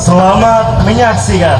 Selamat menyaksikan.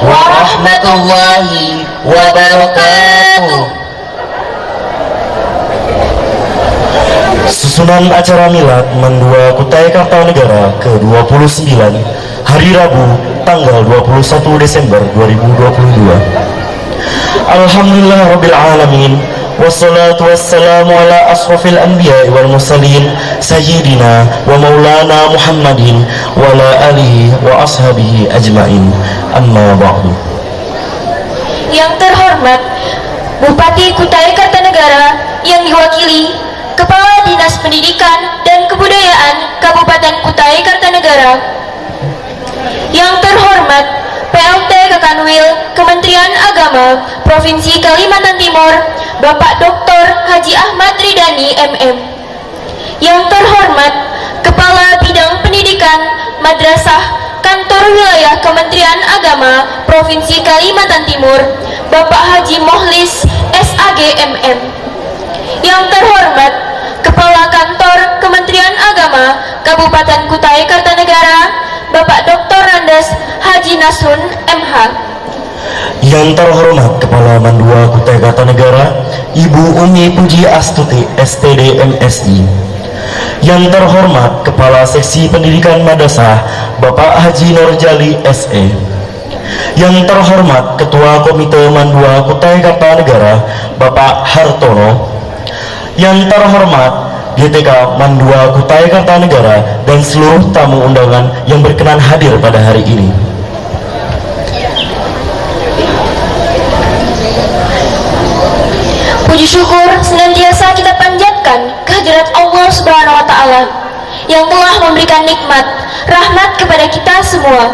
Warahmatullahi wabarakatuh. Susunan acara milad Mandua Kutai Kartanegara ke-29 hari Rabu tanggal 21 Desember 2022. Alhamdulillah Rabbil Alamin, wassalatu wassalamu ala ashrafil anbiya wal mursalin sayyidina wa maulana Muhammadin wa ala alihi wa ashabihi ajmain, amma ba'du. Yang terhormat Bupati Kutai Kartanegara yang diwakili Kepala Dinas Pendidikan dan Kebudayaan Kabupaten Kutai Kartanegara, yang terhormat PLT Kakanwil Kementerian Agama Provinsi Kalimantan Timur Bapak Dr. Haji Ahmad Ridani MM, yang terhormat Kepala Bidang Pendidikan Madrasah Kantor Wilayah Kementerian Agama Provinsi Kalimantan Timur Bapak Haji Mohlis SAG MM, yang terhormat Kepala Kantor Kementerian Agama Kabupaten Kutai Kartanegara Bapak Dr. Randes Haji Nasun MH, Yang terhormat Kepala Mandua Kutai Kartanegara Ibu Umi Puji Astuti STD MSI, Yang terhormat Kepala Seksi Pendidikan Madrasah Bapak Haji Nurjali SE. Yang terhormat Ketua Komite Mandua Kutai Kartanegara Bapak Hartono. Yang terhormat GTK Mandua Kutai Kartanegara dan seluruh tamu undangan yang berkenan hadir pada hari ini. Puji syukur senantiasa kita panjatkan kehadirat Allah Subhanahu wa Ta'ala yang telah memberikan nikmat, rahmat kepada kita semua,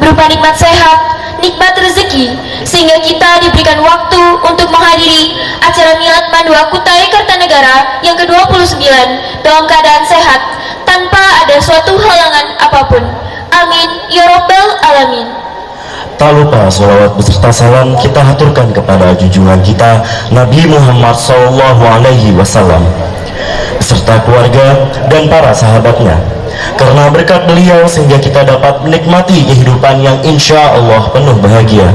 berupa nikmat sehat, nikmat rezeki, sehingga kita diberikan waktu untuk menghadiri acara Milad Mandua Kutai Kartanegara yang ke-29 dalam keadaan sehat, tanpa ada suatu halangan apapun. Amin ya Rabbal Alamin. Tak lupa sholawat beserta salam kita haturkan kepada junjungan kita Nabi Muhammad SAW beserta keluarga dan para sahabatnya. Karena berkat beliau sehingga kita dapat menikmati kehidupan yang insya Allah penuh bahagia,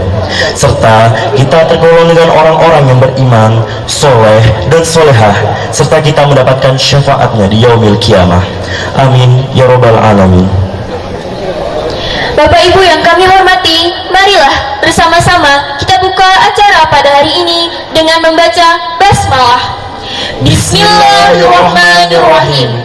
serta kita tergolong dengan orang-orang yang beriman, soleh dan solehah, serta kita mendapatkan syafaatnya di yaumil kiamah. Amin ya Rabbal Alamin. Bapak Ibu yang kami hormati, marilah bersama-sama kita buka acara pada hari ini dengan membaca basmalah. Bismillahirrahmanirrahim.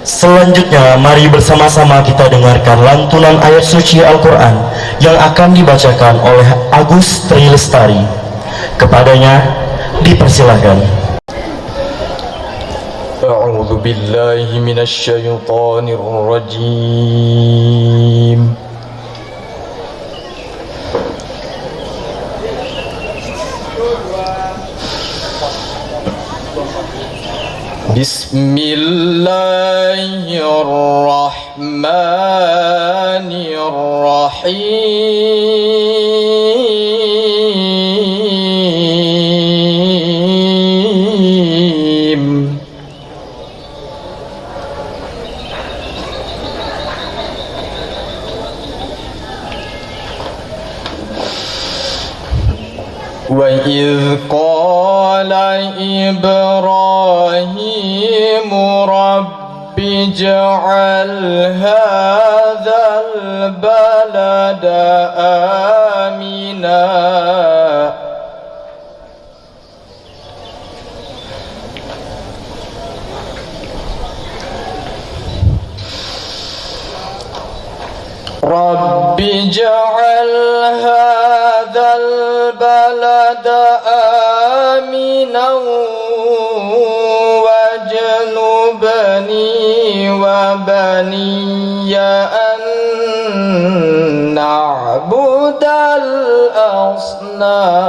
Selanjutnya mari bersama-sama kita dengarkan lantunan ayat suci Al-Quran yang akan dibacakan oleh Agus Trilestari. Kepadanya dipersilahkan. A'udzu billahi minasy syaithanir rajim. Bismillahirrahmanirrahim. وَإِذْ قَالَ إِبْرَاهِيمُ رَبِّ اجْعَلْ هَذَا الْبَلَدَ آمِنًا رَبِّ اجْعَلْ هَذَا الْبَلَدَ آمِنًا واجنبني وبني أن نعبد الأصنام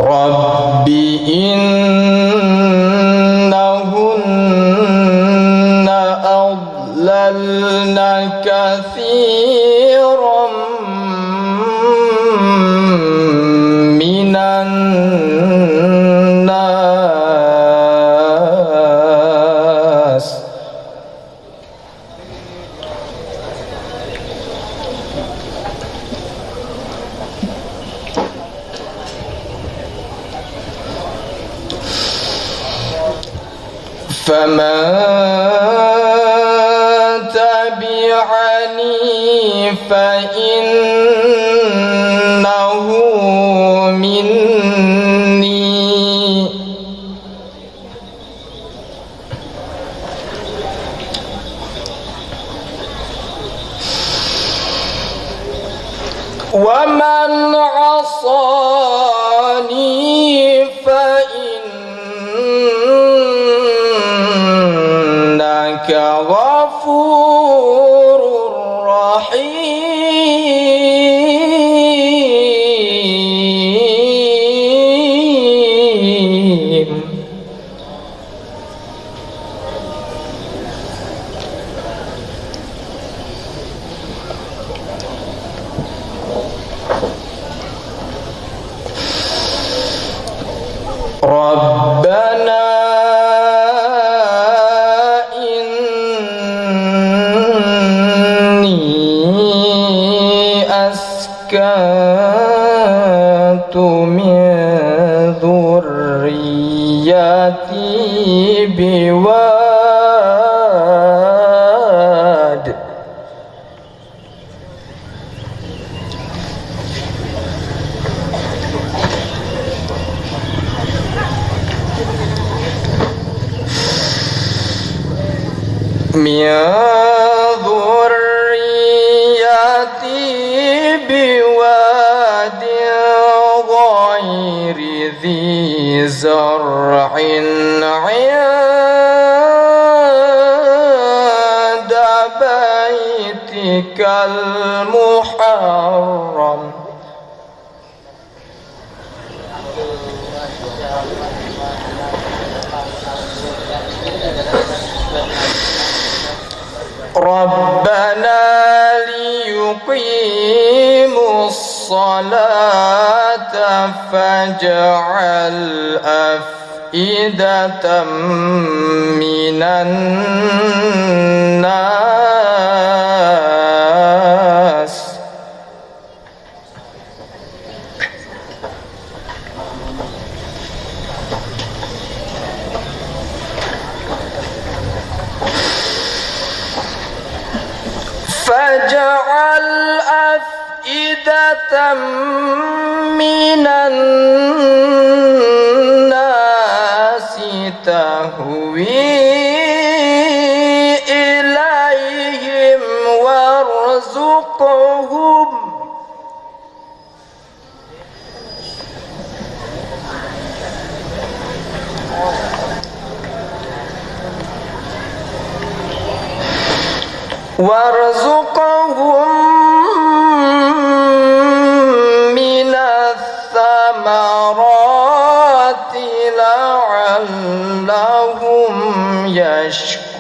رب إنهن أضللن كثيرا من الناس فمن تبعني فإنه مني ومن عصاني فإنك غفور رحيم ربنا بواد من ذريتي بواد غير ذي زرع عند بيتك المحرم ربنا ليقيموا الصلاة فاجعل أفئدة من الناس فاجعل أفئدة من الناس تهوي إليهم وارزقهم من الثمرات لعلهم يشكرون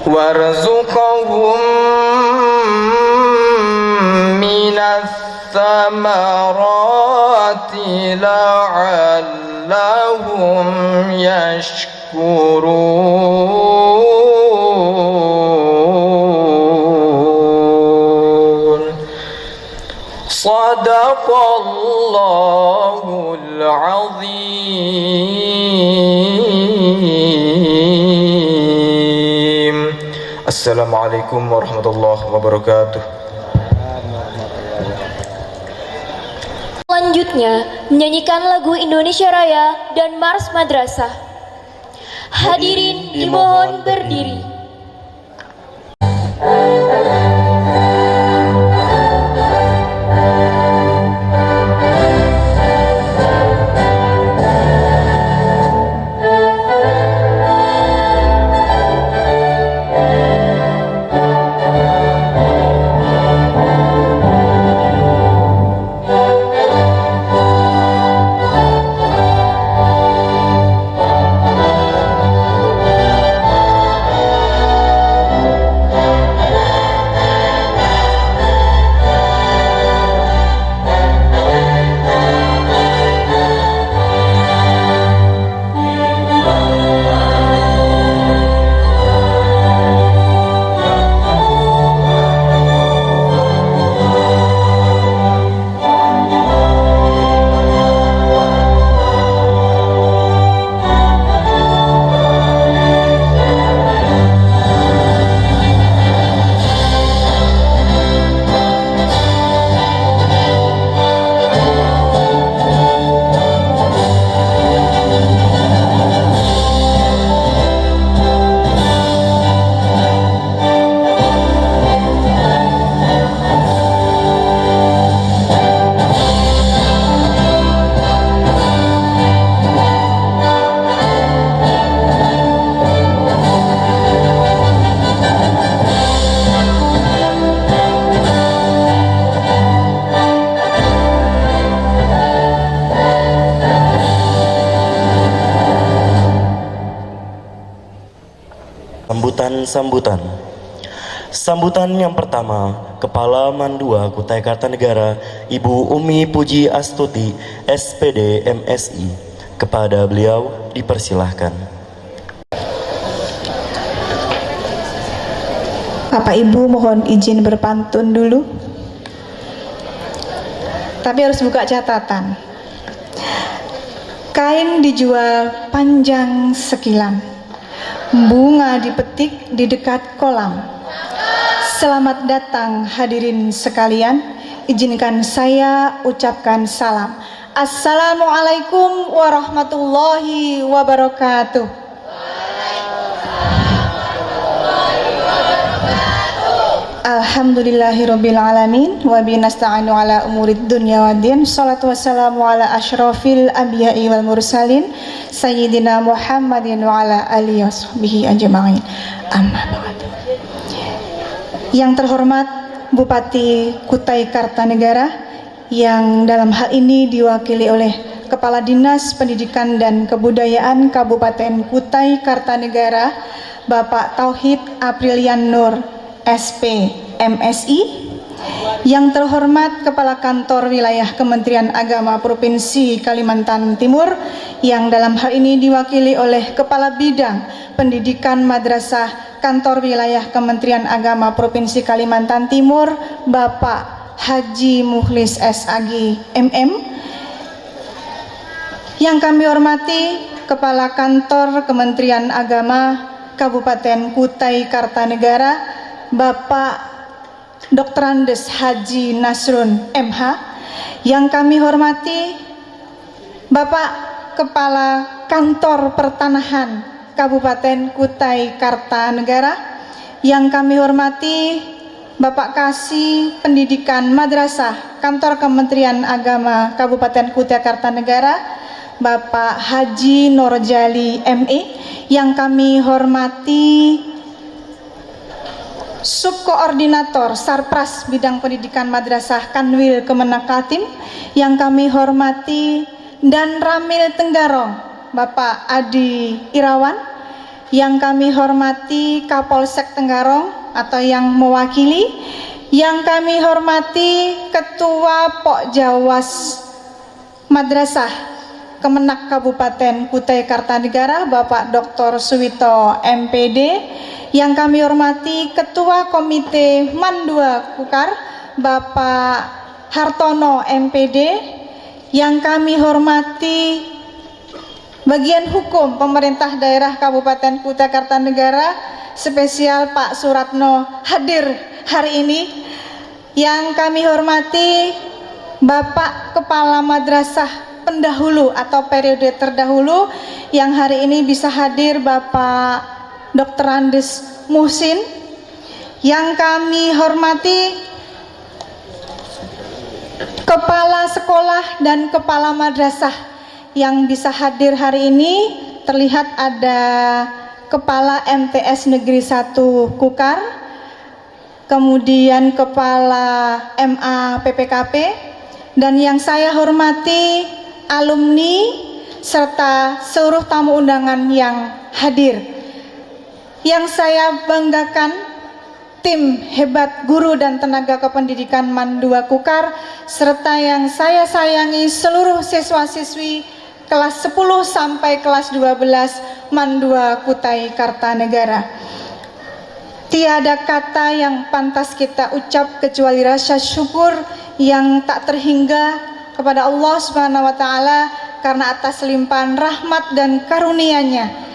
وارزقهم من الثمرات لعلهم يشكرون صدق الله العظيم. Assalamualaikum warahmatullahi wabarakatuh. Selanjutnya, menyanyikan lagu Indonesia Raya dan Mars Madrasah. Hadirin dimohon berdiri. Sambutan yang pertama, Kepala Mandua Kutai Kartanegara, Ibu Umi Puji Astuti, SPD MSI. Kepada beliau dipersilahkan. Bapak Ibu mohon izin berpantun dulu. Tapi harus buka catatan. Kain dijual panjang sekilan, bunga dipetik di dekat kolam. Selamat datang hadirin sekalian, izinkan saya ucapkan salam. Assalamualaikum warahmatullahi wabarakatuh. Alhamdulillahirabbil alamin wa bihi nasta'inu ala umurid dunya waddin. Shalatu wassalamu ala asyrafil anbiya'i wal mursalin sayyidina Muhammadin wa ala alihi washabihi ajma'in. Amma ba'd. Yang terhormat Bupati Kutai Kartanegara yang dalam hal ini diwakili oleh Kepala Dinas Pendidikan dan Kebudayaan Kabupaten Kutai Kartanegara, Bapak Tauhid Aprilian Nur SP MSI, yang terhormat Kepala Kantor Wilayah Kementerian Agama Provinsi Kalimantan Timur yang dalam hal ini diwakili oleh Kepala Bidang Pendidikan Madrasah Kantor Wilayah Kementerian Agama Provinsi Kalimantan Timur, Bapak Haji Mukhlis SAG MM, yang kami hormati Kepala Kantor Kementerian Agama Kabupaten Kutai Kartanegara, Bapak Dr. Andes Haji Nasrun MH, yang kami hormati Bapak Kepala Kantor Pertanahan Kabupaten Kutai Kartanegara, yang kami hormati Bapak Kasih Pendidikan Madrasah Kantor Kementerian Agama Kabupaten Kutai Kartanegara, Bapak Haji Norjali ME, yang kami hormati Subkoordinator Sarpras Bidang Pendidikan Madrasah Kanwil Kemenak Kaltim, yang kami hormati dan Ramil Tenggarong Bapak Adi Irawan, yang kami hormati Kapolsek Tenggarong atau yang mewakili, yang kami hormati Ketua Pokjawas Madrasah Kemenak Kabupaten Kutai Kartanegara, Bapak Dr. Suwito MPD, yang kami hormati Ketua Komite Mandua Kukar, Bapak Hartono MPD, yang kami hormati Bagian Hukum Pemerintah Daerah Kabupaten Kutai Kartanegara, spesial Pak Suratno hadir hari ini, yang kami hormati Bapak Kepala Madrasah Pendahulu atau periode terdahulu, yang hari ini bisa hadir Bapak Dr. Andes Muhsin, yang kami hormati Kepala Sekolah dan Kepala Madrasah yang bisa hadir hari ini. Terlihat ada Kepala MTS Negeri 1 Kukar, kemudian Kepala MA PPKP, dan yang saya hormati alumni serta seluruh tamu undangan yang hadir. Yang saya banggakan tim hebat guru dan tenaga kependidikan Mandua Kukar, serta yang saya sayangi seluruh siswa-siswi kelas 10 sampai kelas 12 Mandua Kutai Kartanegara. Tiada kata yang pantas kita ucap kecuali rasa syukur yang tak terhingga kepada Allah Subhanahu wa taala, karena atas limpahan rahmat dan karunia-Nya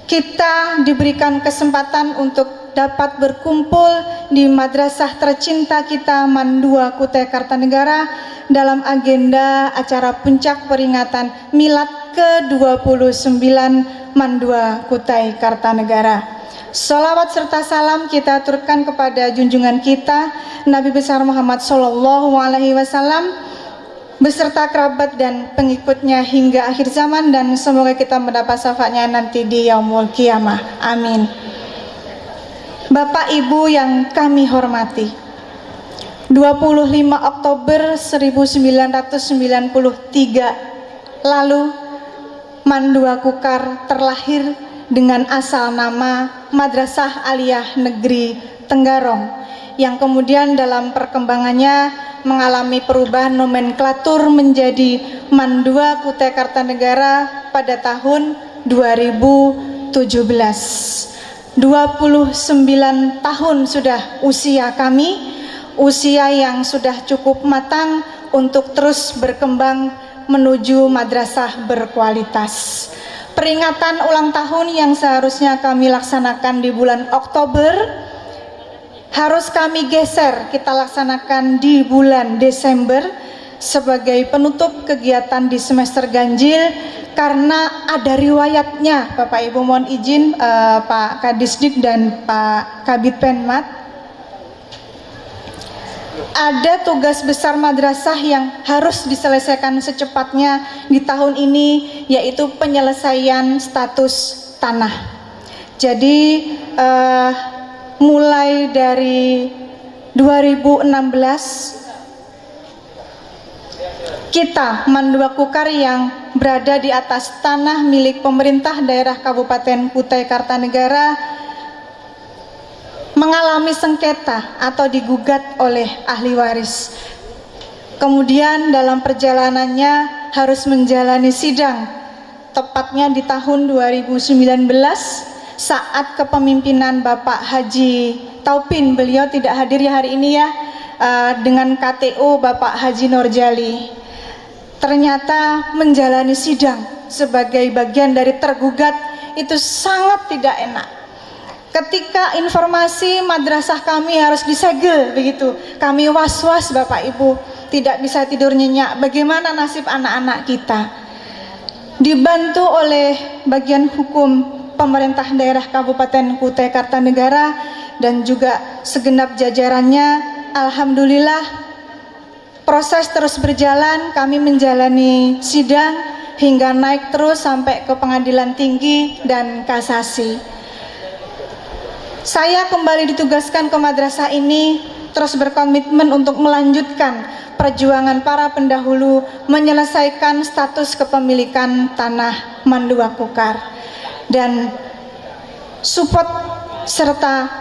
kita diberikan kesempatan untuk dapat berkumpul di madrasah tercinta kita Mandua Kutai Kartanegara dalam agenda acara puncak peringatan Milad ke-29 Mandua Kutai Kartanegara. Salawat serta salam kita aturkan kepada junjungan kita Nabi besar Muhammad SAW beserta kerabat dan pengikutnya hingga akhir zaman, dan semoga kita mendapat syafaatnya nanti di yaumul qiyamah. Amin. Bapak Ibu yang kami hormati, 25 Oktober 1993 lalu Mandua Kukar terlahir dengan asal nama Madrasah Aliyah Negeri Tenggarong, yang kemudian dalam perkembangannya mengalami perubahan nomenklatur menjadi Mandua Kutai Kartanegara pada tahun 2017. 29 tahun sudah usia kami, usia yang sudah cukup matang untuk terus berkembang menuju madrasah berkualitas. Peringatan ulang tahun yang seharusnya kami laksanakan di bulan Oktober harus kami geser, kita laksanakan di bulan Desember sebagai penutup kegiatan di semester ganjil, karena ada riwayatnya. Bapak Ibu mohon izin, Pak Kadisdik dan Pak Kabid Penmat, ada tugas besar madrasah yang harus diselesaikan secepatnya di tahun ini, yaitu penyelesaian status tanah. Jadi mulai dari 2016 kita Mandua Kukar yang berada di atas tanah milik pemerintah daerah Kabupaten Kutai Kartanegara mengalami sengketa atau digugat oleh ahli waris. Kemudian dalam perjalanannya harus menjalani sidang, tepatnya di tahun 2019 saat kepemimpinan Bapak Haji Taupin, beliau tidak hadir ya hari ini ya, dengan KTU Bapak Haji Nurjali. Ternyata menjalani sidang sebagai bagian dari tergugat itu sangat tidak enak. Ketika informasi madrasah kami harus disegel begitu, kami was-was Bapak Ibu, tidak bisa tidur nyenyak. Bagaimana nasib anak-anak kita? Dibantu oleh bagian hukum pemerintah daerah Kabupaten Kutai Kartanegara dan juga segenap jajarannya, alhamdulillah proses terus berjalan. Kami menjalani sidang hingga naik terus sampai ke pengadilan tinggi dan kasasi. Saya kembali ditugaskan ke madrasah ini terus berkomitmen untuk melanjutkan perjuangan para pendahulu menyelesaikan status kepemilikan tanah Mandua Kukar, dan support serta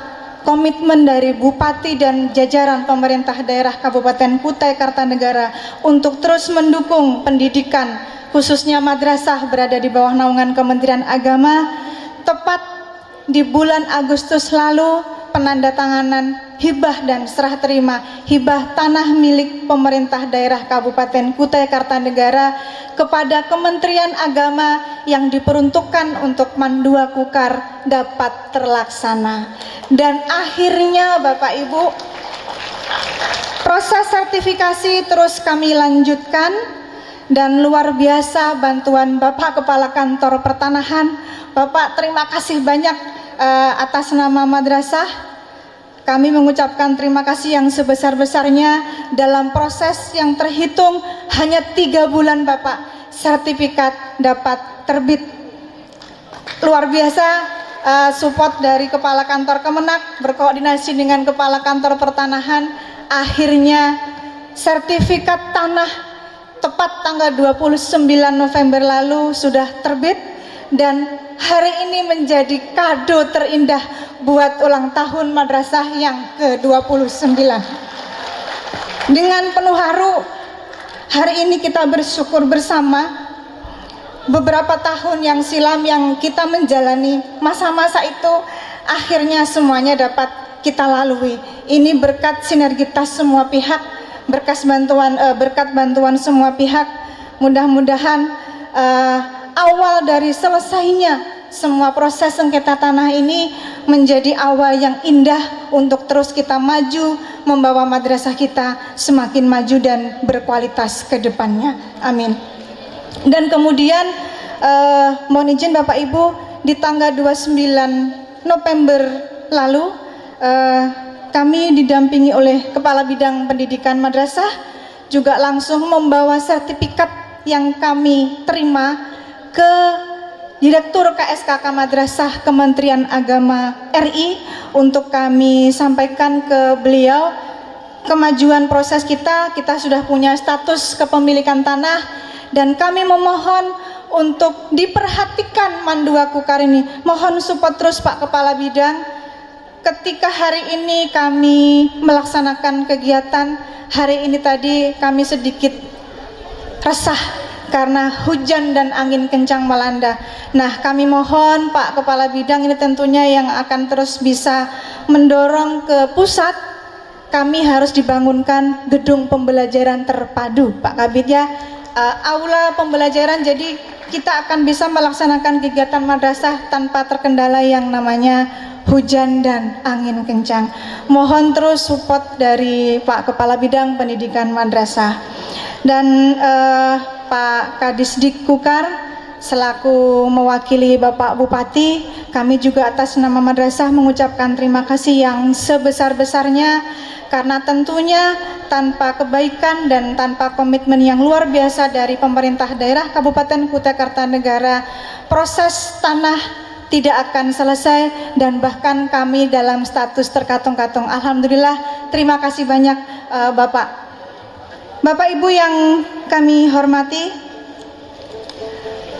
komitmen dari Bupati dan jajaran pemerintah daerah Kabupaten Kutai Kartanegara untuk terus mendukung pendidikan, khususnya madrasah berada di bawah naungan Kementerian Agama. Tepat di bulan Agustus lalu, penandatanganan hibah dan serah terima hibah tanah milik pemerintah daerah Kabupaten Kutai Kartanegara kepada Kementerian Agama yang diperuntukkan untuk Mandua Kukar dapat terlaksana. Dan akhirnya Bapak Ibu, proses sertifikasi terus kami lanjutkan, dan luar biasa bantuan Bapak Kepala Kantor Pertanahan. Bapak terima kasih banyak atas nama madrasah. Kami mengucapkan terima kasih yang sebesar-besarnya. Dalam proses yang terhitung hanya 3 bulan Bapak, sertifikat dapat terbit. Luar biasa support dari Kepala Kantor Kemenak berkoordinasi dengan Kepala Kantor Pertanahan. Akhirnya sertifikat tanah tepat tanggal 29 November lalu sudah terbit, dan hari ini menjadi kado terindah buat ulang tahun madrasah yang ke-29. Dengan penuh haru, hari ini kita bersyukur bersama. Beberapa tahun yang silam yang kita menjalani masa-masa itu, akhirnya semuanya dapat kita lalui. Ini berkat sinergitas semua pihak, berkat bantuan semua pihak. Mudah-mudahan awal dari selesainya semua proses sengketa tanah ini menjadi awal yang indah untuk terus kita maju, membawa madrasah kita semakin maju dan berkualitas ke depannya. Amin. Dan kemudian mohon izin Bapak Ibu, di tanggal 29 November lalu kami didampingi oleh Kepala Bidang Pendidikan Madrasah juga langsung membawa sertifikat yang kami terima ke Direktur KSKK Madrasah Kementerian Agama RI untuk kami sampaikan ke beliau kemajuan proses kita sudah punya status kepemilikan tanah. Dan kami memohon untuk diperhatikan Mandua Kukar ini. Mohon support terus Pak Kepala Bidang. Ketika hari ini kami melaksanakan kegiatan, hari ini tadi kami sedikit resah karena hujan dan angin kencang melanda. Nah, kami mohon Pak Kepala Bidang ini tentunya yang akan terus bisa mendorong ke pusat, kami harus dibangunkan gedung pembelajaran terpadu Pak Kabid ya, aula pembelajaran, jadi kita akan bisa melaksanakan kegiatan madrasah tanpa terkendala yang namanya hujan dan angin kencang. Mohon terus support dari Pak Kepala Bidang Pendidikan Madrasah dan Pak Kadisdik Kukar selaku mewakili Bapak Bupati. Kami juga atas nama madrasah mengucapkan terima kasih yang sebesar-besarnya, karena tentunya tanpa kebaikan dan tanpa komitmen yang luar biasa dari pemerintah daerah Kabupaten Kutai Kartanegara, proses tanah tidak akan selesai dan bahkan kami dalam status terkatung-katung. Alhamdulillah, terima kasih banyak Bapak Ibu yang kami hormati.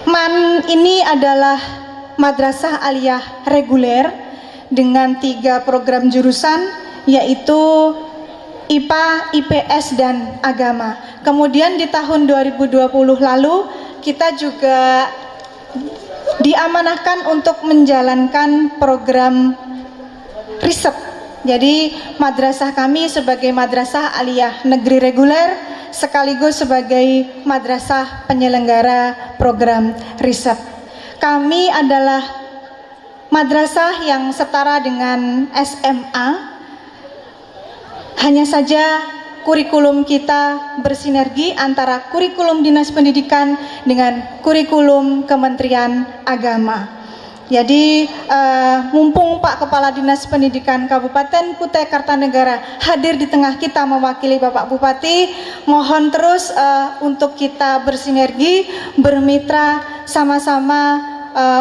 MAN ini adalah madrasah aliyah reguler dengan 3 program jurusan, yaitu IPA, IPS, dan agama. Kemudian di tahun 2020 lalu kita juga diamanahkan untuk menjalankan program riset. Jadi madrasah kami sebagai madrasah aliyah negeri reguler sekaligus sebagai madrasah penyelenggara program riset. Kami adalah madrasah yang setara dengan SMA, hanya saja kurikulum kita bersinergi antara kurikulum Dinas Pendidikan dengan kurikulum Kementerian Agama. Jadi mumpung Pak Kepala Dinas Pendidikan Kabupaten Kutai Kartanegara hadir di tengah kita mewakili Bapak Bupati, mohon terus untuk kita bersinergi, bermitra sama-sama.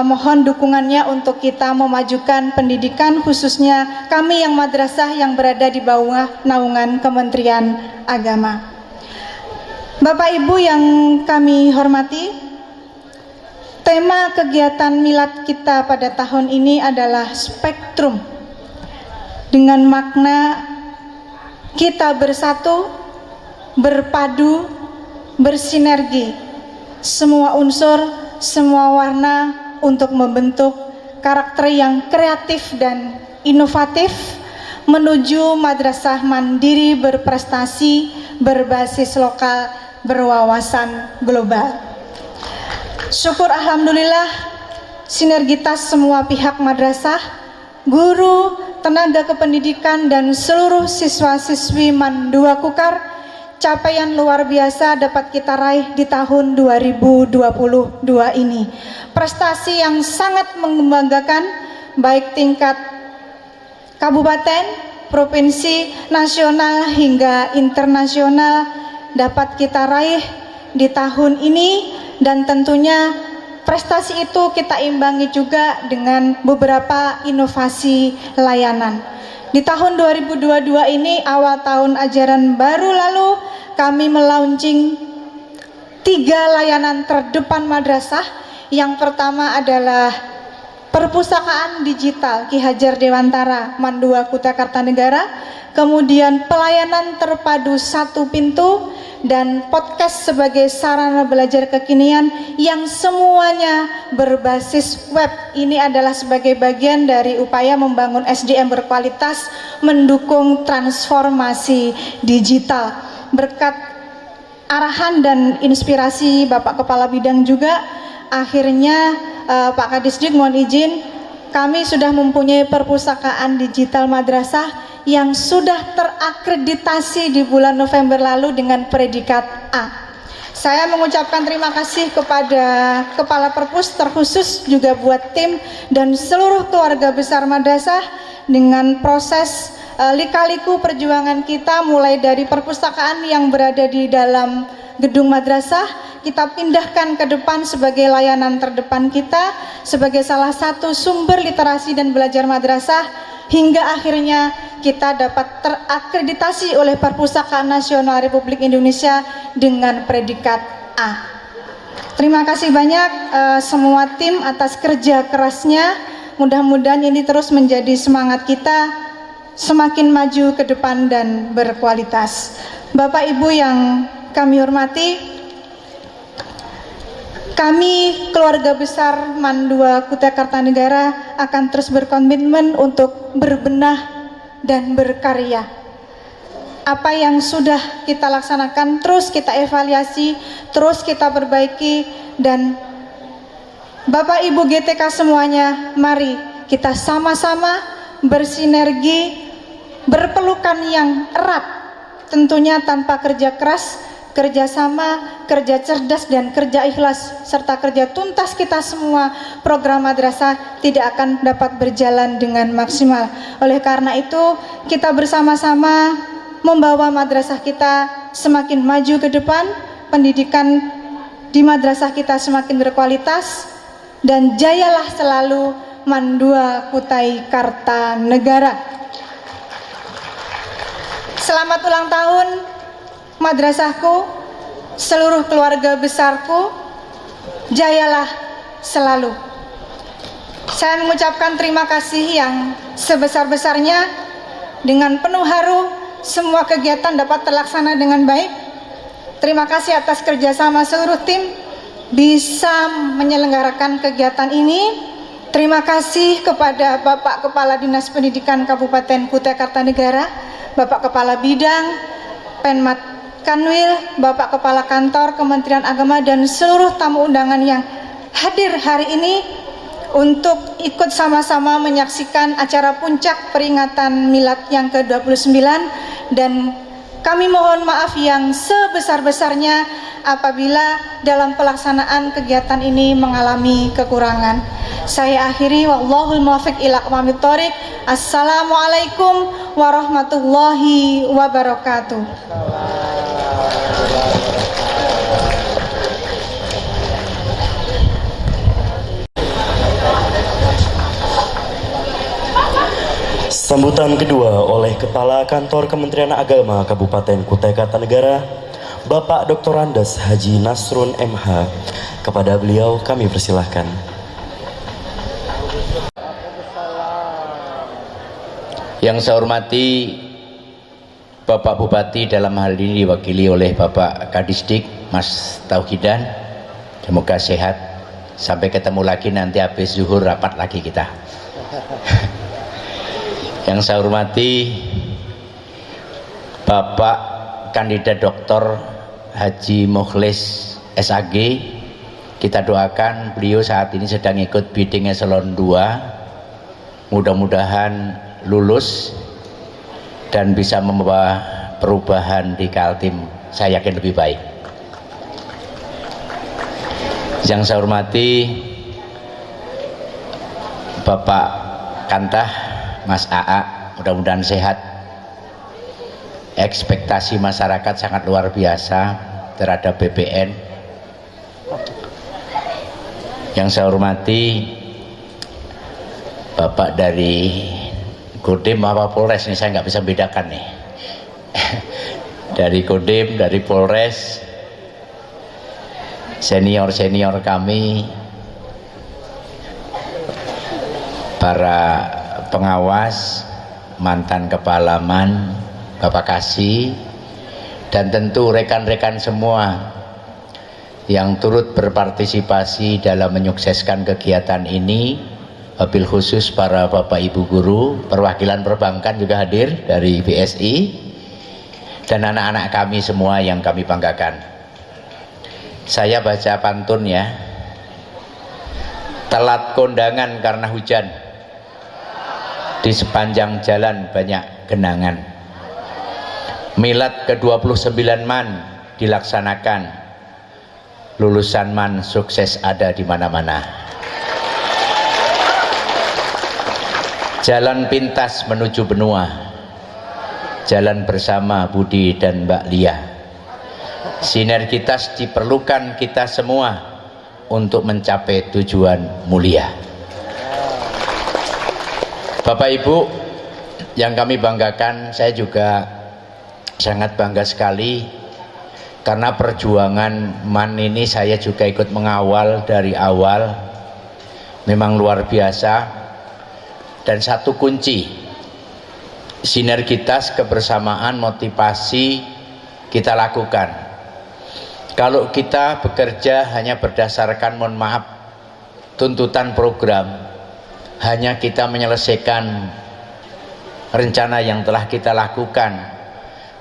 Mohon dukungannya untuk kita memajukan pendidikan, khususnya kami yang madrasah yang berada di bawah naungan Kementerian Agama. Bapak Ibu yang kami hormati, tema kegiatan milad kita pada tahun ini adalah spektrum, dengan makna kita bersatu, berpadu, bersinergi, semua unsur, semua warna untuk membentuk karakter yang kreatif dan inovatif menuju madrasah mandiri berprestasi, berbasis lokal, berwawasan global. Syukur alhamdulillah, sinergitas semua pihak madrasah, guru, tenaga kependidikan, dan seluruh siswa-siswi MAN 2 Kukar, capaian luar biasa dapat kita raih di tahun 2022 ini. Prestasi yang sangat membanggakan, baik tingkat kabupaten, provinsi, nasional, hingga internasional dapat kita raih di tahun ini. Dan tentunya prestasi itu kita imbangi juga dengan beberapa inovasi layanan. Di tahun 2022 ini, awal tahun ajaran baru lalu, kami melaunching 3 layanan terdepan madrasah. Yang pertama adalah perpustakaan digital Ki Hajar Dewantara MAN 2 Kutai Kartanegara, kemudian pelayanan terpadu 1 pintu, dan podcast sebagai sarana belajar kekinian yang semuanya berbasis web. Ini adalah sebagai bagian dari upaya membangun SDM berkualitas, mendukung transformasi digital. Berkat arahan dan inspirasi Bapak Kepala Bidang juga, akhirnya Pak Kadisdik mohon izin, kami sudah mempunyai perpustakaan digital madrasah yang sudah terakreditasi di bulan November lalu dengan predikat A. Saya mengucapkan terima kasih kepada Kepala Perpus, terkhusus juga buat tim dan seluruh keluarga besar madrasah dengan proses lika-liku perjuangan kita, mulai dari perpustakaan yang berada di dalam gedung madrasah kita pindahkan ke depan sebagai layanan terdepan kita, sebagai salah satu sumber literasi dan belajar madrasah, hingga akhirnya kita dapat terakreditasi oleh Perpustakaan Nasional Republik Indonesia dengan predikat A. Terima kasih banyak semua tim atas kerja kerasnya. Mudah-mudahan ini terus menjadi semangat kita semakin maju ke depan dan berkualitas. Bapak Ibu yang kami hormati, Kami keluarga besar MAN 2 Kutai Kartanegara akan terus berkomitmen untuk berbenah dan berkarya. Apa yang sudah kita laksanakan terus kita evaluasi, terus kita perbaiki, dan Bapak Ibu GTK semuanya, mari kita sama-sama bersinergi, berpelukan yang erat, tentunya tanpa kerja keras, kerjasama, kerja cerdas, dan kerja ikhlas, serta kerja tuntas kita semua, program madrasah tidak akan dapat berjalan dengan maksimal. Oleh karena itu, kita bersama-sama membawa madrasah kita semakin maju ke depan, pendidikan di madrasah kita semakin berkualitas, dan jayalah selalu MAN 2 Kutai Kartanegara. Selamat ulang tahun madrasahku, seluruh keluarga besarku, jayalah selalu. Saya mengucapkan terima kasih yang sebesar-besarnya. Dengan penuh haru, semua kegiatan dapat terlaksana dengan baik. Terima kasih atas kerjasama seluruh tim bisa menyelenggarakan kegiatan ini. Terima kasih kepada Bapak Kepala Dinas Pendidikan Kabupaten Kutai Kartanegara, Bapak Kepala Bidang, Penmat Kanwil, Bapak Kepala Kantor Kementerian Agama, dan seluruh tamu undangan yang hadir hari ini untuk ikut sama-sama menyaksikan acara puncak peringatan Milad yang ke-29, dan kami mohon maaf yang sebesar-besarnya apabila dalam pelaksanaan kegiatan ini mengalami kekurangan. Saya akhiri, wallahul muwaffiq ila aqwamit thoriq. Assalamualaikum warahmatullahi wabarakatuh. Sambutan kedua oleh Kepala Kantor Kementerian Agama Kabupaten Kutai Kartanegara, Bapak Dr. Andes Haji Nasrun MH. Kepada beliau kami persilahkan. Yang saya hormati Bapak Bupati, dalam hal ini diwakili oleh Bapak Kadisdik Mas Tauhidan, semoga sehat. Sampai ketemu lagi nanti habis zuhur, rapat lagi kita. Yang saya hormati Bapak Kandidat Dr. Haji Mukhlis SAG, kita doakan beliau saat ini sedang ikut bidding eselon 2, mudah-mudahan lulus dan bisa membawa perubahan di Kaltim, saya yakin lebih baik. Yang saya hormati Bapak Kantah Mas AA, mudah-mudahan sehat. Ekspektasi masyarakat sangat luar biasa terhadap BPN. Yang saya hormati Bapak dari Kodim apa Polres, ini saya nggak bisa bedakan nih. Dari Kodim, dari Polres, senior-senior kami, para pengawas, mantan kepala MAN, Bapak Kasih, dan tentu rekan-rekan semua yang turut berpartisipasi dalam menyukseskan kegiatan ini, wabil khusus para Bapak Ibu guru, perwakilan perbankan juga hadir dari BSI, dan anak-anak kami semua yang kami banggakan. Saya baca pantun ya, telat kondangan karena hujan, di sepanjang jalan banyak genangan. Milad ke-29 MAN dilaksanakan, lulusan MAN sukses ada di mana-mana. Jalan pintas menuju benua, jalan bersama Budi dan Mbak Lia. Sinergitas diperlukan kita semua untuk mencapai tujuan mulia. Bapak Ibu yang kami banggakan, saya juga sangat bangga sekali karena perjuangan MAN ini saya juga ikut mengawal dari awal, memang luar biasa. Dan satu kunci, sinergitas, kebersamaan, motivasi kita lakukan. kalau kita bekerja hanya berdasarkan, mohon maaf, tuntutan program, hanya kita menyelesaikan rencana yang telah kita lakukan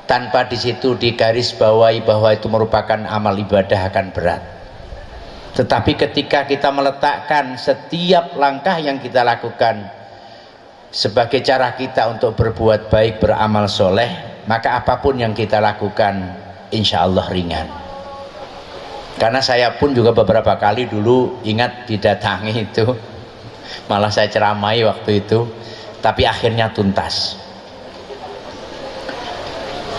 tanpa di situ digarisbawahi bahwa itu merupakan amal ibadah, akan berat. Tetapi ketika kita meletakkan setiap langkah yang kita lakukan sebagai cara kita untuk berbuat baik, beramal soleh, maka apapun yang kita lakukan insya Allah ringan. Karena saya pun juga beberapa kali dulu ingat didatangi itu, malah saya ceramai waktu itu, tapi akhirnya tuntas.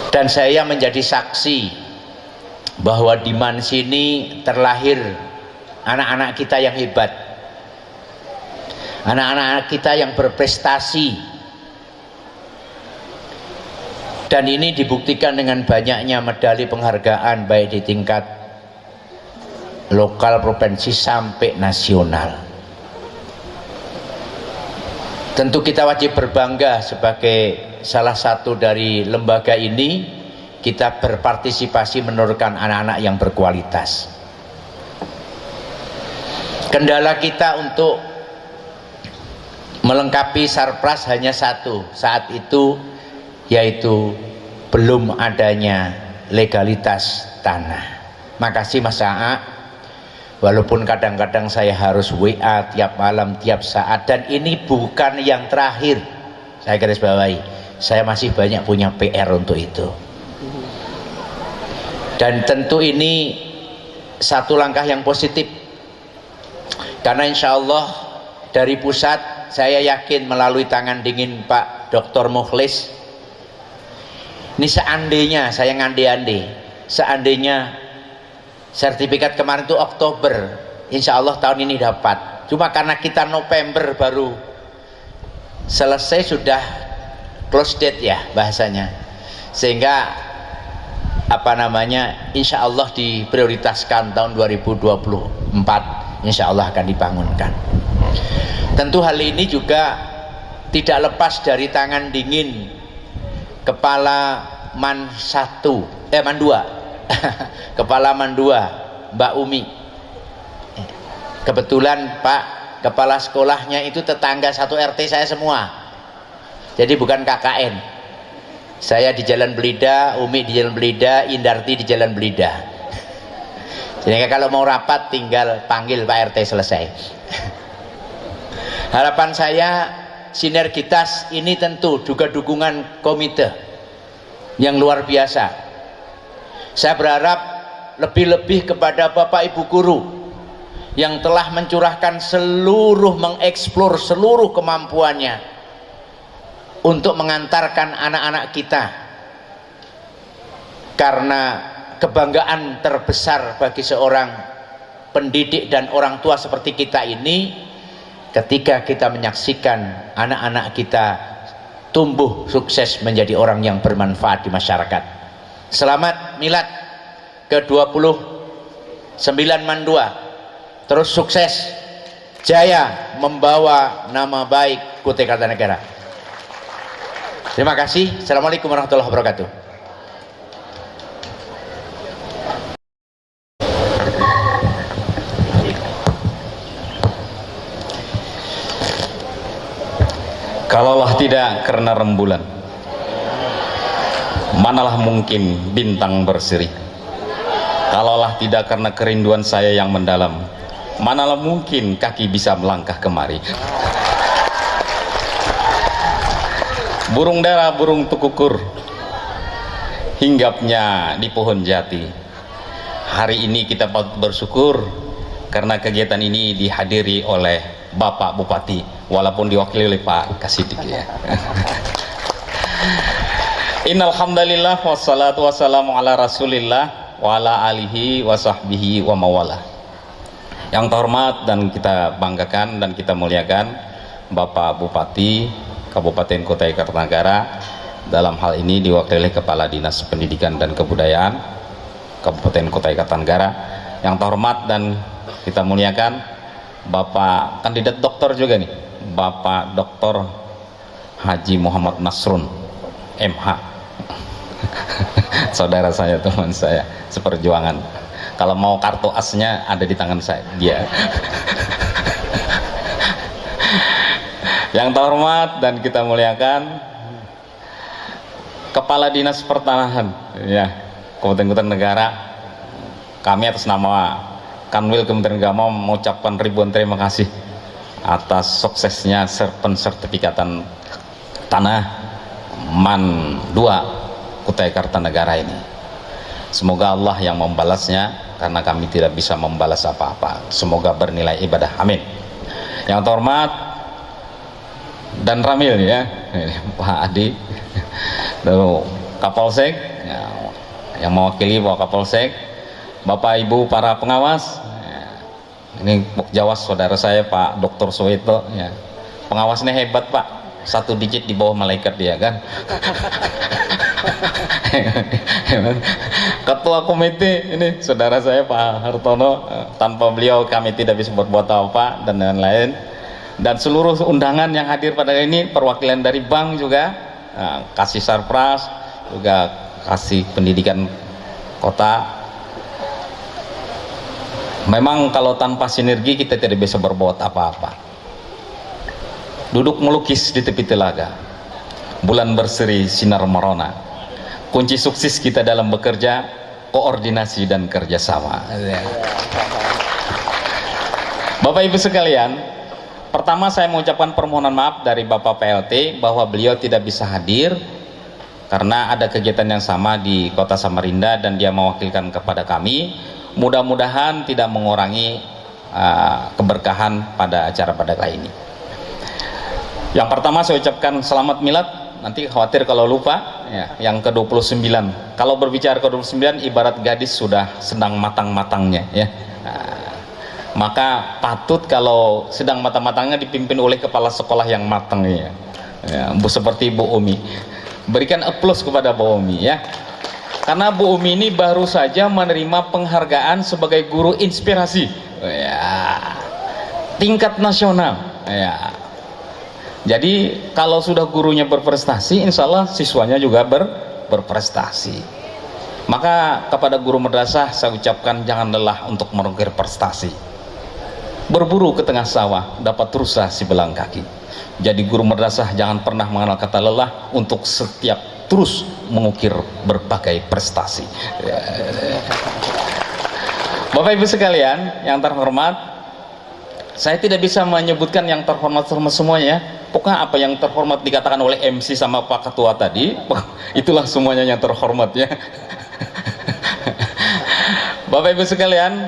Dan saya menjadi saksi bahwa di Man sini terlahir anak-anak kita yang hebat, anak-anak kita yang berprestasi, dan ini dibuktikan dengan banyaknya medali penghargaan baik di tingkat lokal, provinsi sampai nasional. Tentu kita wajib berbangga sebagai salah satu dari lembaga ini, kita berpartisipasi menurunkan anak-anak yang berkualitas. Kendala kita untuk melengkapi Sarpras hanya satu saat itu, yaitu belum adanya legalitas tanah. Makasih Mas Aa, walaupun kadang-kadang saya harus WA tiap malam, tiap saat, dan ini bukan yang terakhir, saya garis bawahi, saya masih banyak punya PR untuk itu. Dan tentu ini satu langkah yang positif, karena insya Allah dari pusat saya yakin melalui tangan dingin Pak Dr. Mukhlis, ini seandainya, saya ngande-ande, seandainya sertifikat kemarin itu Oktober, insya Allah tahun ini dapat. Cuma karena kita November baru selesai, sudah close date ya bahasanya, sehingga apa namanya, insya Allah diprioritaskan tahun 2024, insya Allah akan dibangunkan. Tentu hal ini juga tidak lepas dari tangan dingin Kepala Man 2 Kepala Man 2 Mbak Umi. Kebetulan Pak Kepala sekolahnya itu tetangga satu RT saya semua, jadi bukan KKN. Saya di Jalan Belida, Umi di Jalan Belida, Indarti di Jalan Belida. Jadi kalau mau rapat tinggal panggil Pak RT, selesai. Harapan saya sinergitas ini tentu juga dukungan komite yang luar biasa. Saya berharap lebih-lebih kepada Bapak Ibu guru yang telah mencurahkan mengeksplor seluruh kemampuannya untuk mengantarkan anak-anak kita, karena kebanggaan terbesar bagi seorang pendidik dan orang tua seperti kita ini ketika kita menyaksikan anak-anak kita tumbuh sukses menjadi orang yang bermanfaat di masyarakat. Selamat milad ke-29 Man 2, terus sukses jaya membawa nama baik Kutai Kartanegara. Terima kasih. Assalamualaikum warahmatullahi wabarakatuh. Kalaulah tidak karena rembulan, manalah mungkin bintang berseri. Kalaulah tidak karena kerinduan saya yang mendalam, manalah mungkin kaki bisa melangkah kemari. Burung dara, burung tukukur, hinggapnya di pohon jati. Hari ini kita patut bersyukur karena kegiatan ini dihadiri oleh Bapak Bupati, walaupun diwakili oleh Pak Kasidik ya. Innal hamdalillah wassalatu wassalamu ala Rasulillah wa ala alihi wa sahbihi wa mawala. Yang terhormat dan kita banggakan dan kita muliakan Bapak Bupati Kabupaten Kutai Kartanegara, dalam hal ini diwakili oleh Kepala Dinas Pendidikan dan Kebudayaan Kabupaten Kutai Kartanegara. Yang terhormat dan kita muliakan Bapak kandidat doktor juga nih, Bapak Dr. Haji Muhammad Nasrun MH. Saudara saya, teman saya seperjuangan. Kalau mau kartu asnya ada di tangan saya, dia. Yang terhormat dan kita muliakan Kepala Dinas Pertanahan ya Kabupaten Negara, kami atas nama Kanwil Kementerian Agama mengucapkan ribuan terima kasih atas suksesnya pensertifikatan tanah MAN 2 Kutai Kartanegara ini. Semoga Allah yang membalasnya, karena kami tidak bisa membalas apa-apa. Semoga bernilai ibadah, amin. Yang terhormat dan Ramil ya, Pak Adi, Kapolsek yang mewakili Pak Kapolsek, Bapak Ibu para pengawas, ini Jawas saudara saya Pak Dr. Soweto ya. Pengawasnya hebat Pak, 1 digit di bawah malaikat dia kan. Ketua komite ini saudara saya Pak Hartono, tanpa beliau kami tidak bisa berbuat apa dan lain-lain. Dan seluruh undangan yang hadir pada hari ini, perwakilan dari bank juga, kasih sarpras, juga kasih pendidikan kota. Memang kalau tanpa sinergi kita tidak bisa berbuat apa-apa. Duduk melukis di tepi telaga, bulan berseri sinar merona. Kunci sukses kita dalam bekerja, koordinasi dan kerjasama. Bapak Ibu sekalian, pertama saya mengucapkan permohonan maaf dari Bapak PLT bahwa beliau tidak bisa hadir karena ada kegiatan yang sama di Kota Samarinda dan dia mewakilkan kepada kami. Mudah-mudahan tidak mengurangi keberkahan pada acara pada kali ini. Yang pertama saya ucapkan selamat milad, nanti khawatir kalau lupa ya, yang ke-29. Kalau berbicara ke-29 ibarat gadis sudah sedang matang-matangnya ya. Maka patut kalau sedang matang-matangnya dipimpin oleh kepala sekolah yang matang ya. Seperti Bu Umi. Berikan aplaus kepada Bu Umi ya. Karena Bu Umi ini baru saja menerima penghargaan sebagai guru inspirasi ya, tingkat nasional ya. Jadi kalau sudah gurunya berprestasi, insya Allah siswanya juga berprestasi. Maka kepada guru madrasah saya ucapkan jangan lelah untuk mengukir prestasi. Berburu ke tengah sawah dapat rusa si belang kaki. Jadi guru madrasah jangan pernah mengenal kata lelah untuk setiap terus mengukir berbagai prestasi. Bapak Ibu sekalian yang terhormat, saya tidak bisa menyebutkan yang terhormat semuanya. Pokoknya apa yang terhormat dikatakan oleh MC sama Pak Ketua tadi, itulah semuanya yang terhormat ya. Bapak Ibu sekalian,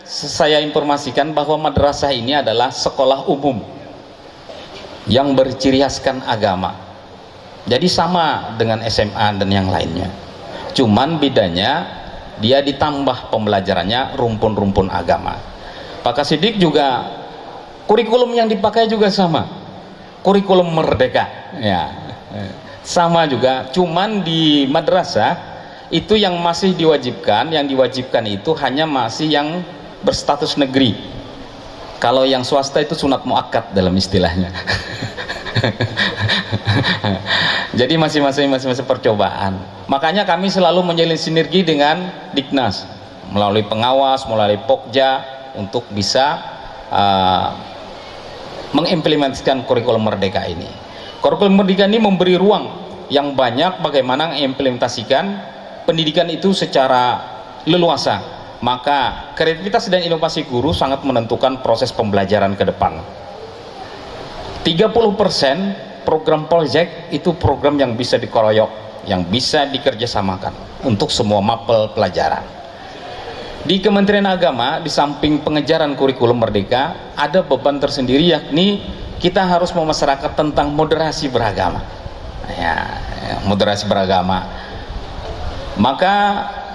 saya informasikan bahwa madrasah ini adalah sekolah umum yang berciri khaskan agama. Jadi sama dengan SMA dan yang lainnya. Cuman bedanya dia ditambah pembelajarannya rumpun-rumpun agama. Pak Kasidik juga kurikulum yang dipakai juga sama. Kurikulum merdeka ya. Sama juga, cuman di madrasah itu yang masih diwajibkan, yang diwajibkan itu hanya masih yang berstatus negeri. Kalau yang swasta itu sunat muakkad dalam istilahnya. Jadi masing-masing percobaan. Makanya kami selalu menjalin sinergi dengan Diknas melalui pengawas, melalui Pokja untuk bisa mengimplementasikan kurikulum merdeka ini. Kurikulum merdeka ini memberi ruang yang banyak bagaimana mengimplementasikan pendidikan itu secara leluasa. Maka kreativitas dan inovasi guru sangat menentukan proses pembelajaran ke depan. 30% program project itu program yang bisa dikeroyok, yang bisa dikerjasamakan untuk semua mapel pelajaran. Di Kementerian Agama, di samping pengejaran kurikulum merdeka, ada beban tersendiri, yakni kita harus memasyarakat tentang moderasi beragama ya, moderasi beragama. Maka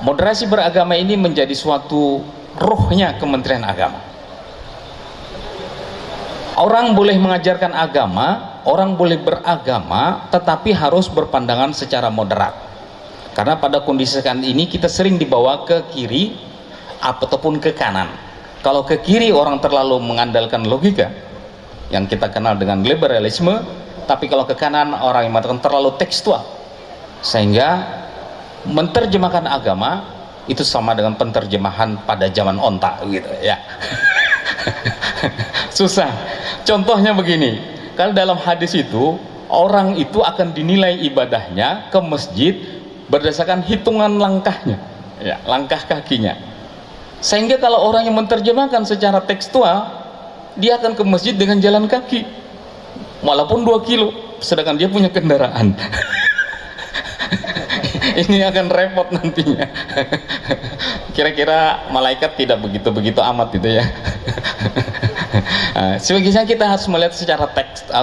moderasi beragama ini menjadi suatu ruhnya Kementerian Agama. Orang boleh mengajarkan agama, orang boleh beragama, tetapi harus berpandangan secara moderat. Karena pada kondisi sekarang ini kita sering dibawa ke kiri ataupun ke kanan. Kalau ke kiri orang terlalu mengandalkan logika yang kita kenal dengan liberalisme, tapi kalau ke kanan orang yang mengatakan terlalu tekstual, sehingga menerjemahkan agama itu sama dengan penterjemahan pada zaman onta gitu ya. Susah. Contohnya begini, kalau dalam hadis itu orang itu akan dinilai ibadahnya ke masjid berdasarkan hitungan langkahnya, ya, langkah kakinya. Sehingga kalau orang yang menerjemahkan secara tekstual, dia akan ke masjid dengan jalan kaki walaupun 2 kilo, sedangkan dia punya kendaraan. Ini akan repot nantinya. Kira-kira malaikat tidak begitu amat gitu ya. Sebagian kita harus melihat secara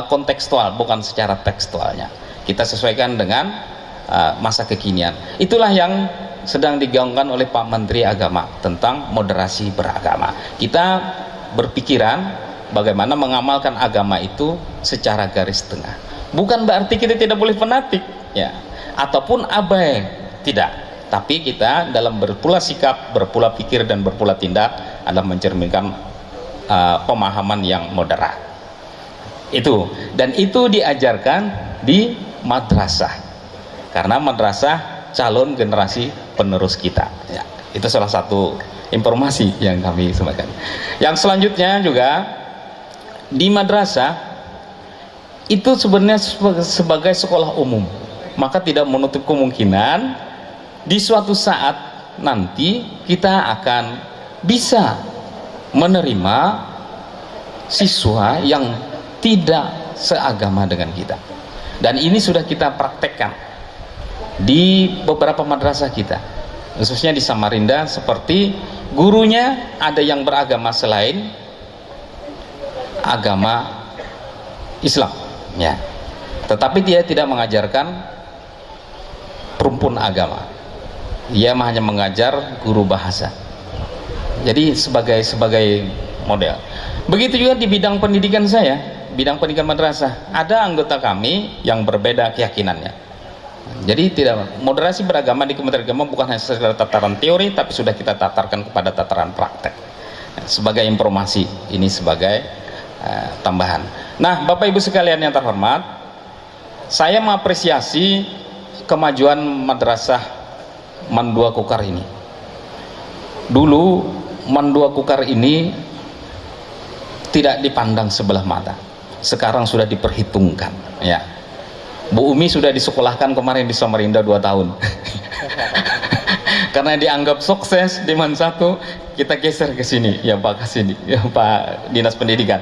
kontekstual, bukan secara tekstualnya. Kita sesuaikan dengan masa kekinian. Itulah yang sedang digaungkan oleh Pak Menteri Agama tentang moderasi beragama. Kita berpikiran bagaimana mengamalkan agama itu secara garis tengah. Bukan berarti kita tidak boleh fanatik, ya, ataupun abai, tidak. Tapi kita dalam berpula sikap, berpula pikir dan berpula tindak adalah mencerminkan pemahaman yang moderat. Itu, dan itu diajarkan di madrasah, karena madrasah calon generasi penerus kita, ya. Itu salah satu informasi yang kami sampaikan. Yang selanjutnya juga di madrasah itu sebenarnya sebagai sekolah umum, maka tidak menutup kemungkinan di suatu saat nanti kita akan bisa menerima siswa yang tidak seagama dengan kita, dan ini sudah kita praktekkan di beberapa madrasah kita, khususnya di Samarinda. Seperti gurunya ada yang beragama selain agama Islam, ya, tetapi dia tidak mengajarkan perumpun agama, dia hanya mengajar guru bahasa. Jadi sebagai model. Begitu juga di bidang pendidikan saya, bidang pendidikan madrasah, ada anggota kami yang berbeda keyakinannya. Jadi tidak, moderasi beragama di Kementerian Agama bukan hanya sekedar tataran teori, tapi sudah kita tatarkan kepada tataran praktek. Sebagai informasi, ini sebagai tambahan. Nah, Bapak Ibu sekalian yang terhormat, saya mengapresiasi kemajuan madrasah Mandua Kukar ini. Dulu Mandua Kukar ini tidak dipandang sebelah mata, sekarang sudah diperhitungkan, ya. Bu Umi sudah disekolahkan kemarin di Samarinda 2 tahun. Karena dianggap sukses di Man 1, kita geser ke sini, ya Pak, ke sini, ya Pak Dinas Pendidikan.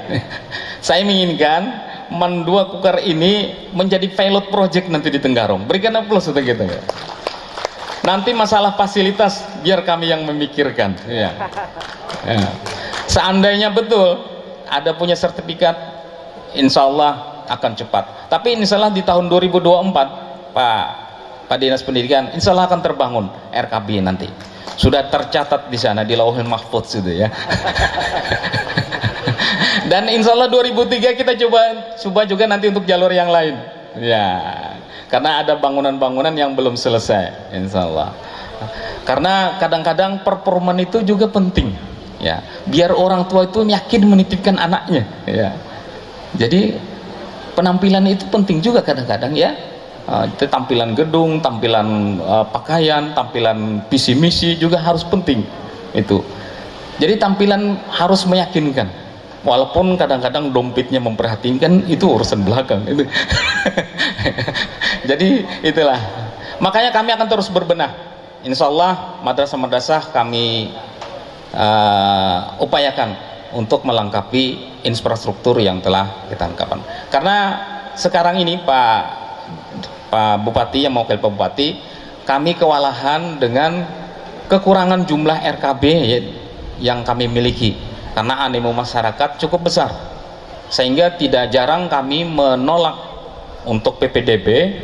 Saya menginginkan Mandua Kukar ini menjadi pilot project nanti di Tenggarong. Berikan aplaus untuk kita, ya. Nanti masalah fasilitas biar kami yang memikirkan, ya. Ya. Seandainya betul ada punya sertifikat, insya Allah akan cepat. Tapi insya Allah di tahun 2024 Pak Dinas Pendidikan insya Allah akan terbangun RKB nanti. Sudah tercatat di sana di Lauhul Mahfudz itu, ya. Dan insya Allah 2003 kita coba juga nanti untuk jalur yang lain, ya. Karena ada bangunan-bangunan yang belum selesai, insya Allah. Karena kadang-kadang performan itu juga penting, ya. Biar orang tua itu yakin menitipkan anaknya, ya. Jadi penampilan itu penting juga kadang-kadang, ya. Tampilan gedung, tampilan pakaian, tampilan visi misi juga harus penting itu. Jadi tampilan harus meyakinkan, walaupun kadang-kadang dompetnya memperhatikan, itu urusan belakang itu. Jadi itulah, makanya kami akan terus berbenah. Insya Allah madrasah-madrasah kami upayakan untuk melengkapi infrastruktur yang telah kita lengkapkan. Karena sekarang ini Pak Bupati yang mewakili Pak Bupati, kami kewalahan dengan kekurangan jumlah RKB yang kami miliki, karena animo masyarakat cukup besar, sehingga tidak jarang kami menolak untuk PPDB,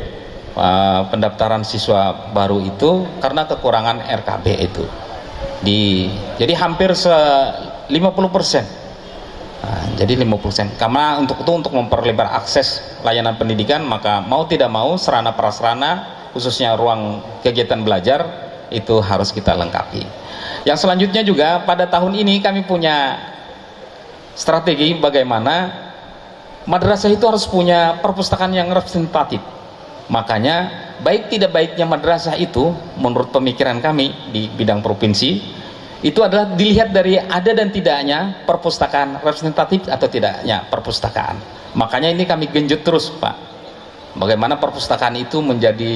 pendaftaran siswa baru itu karena kekurangan RKB itu. Jadi hampir 50%. Jadi 50%. Karena untuk memperlebar akses layanan pendidikan, maka mau tidak mau sarana prasarana khususnya ruang kegiatan belajar itu harus kita lengkapi. Yang selanjutnya juga pada tahun ini kami punya strategi bagaimana madrasah itu harus punya perpustakaan yang representatif. Makanya baik tidak baiknya madrasah itu menurut pemikiran kami di bidang provinsi itu adalah dilihat dari ada dan tidaknya perpustakaan representatif atau tidaknya perpustakaan. Makanya ini kami genjot terus Pak, bagaimana perpustakaan itu menjadi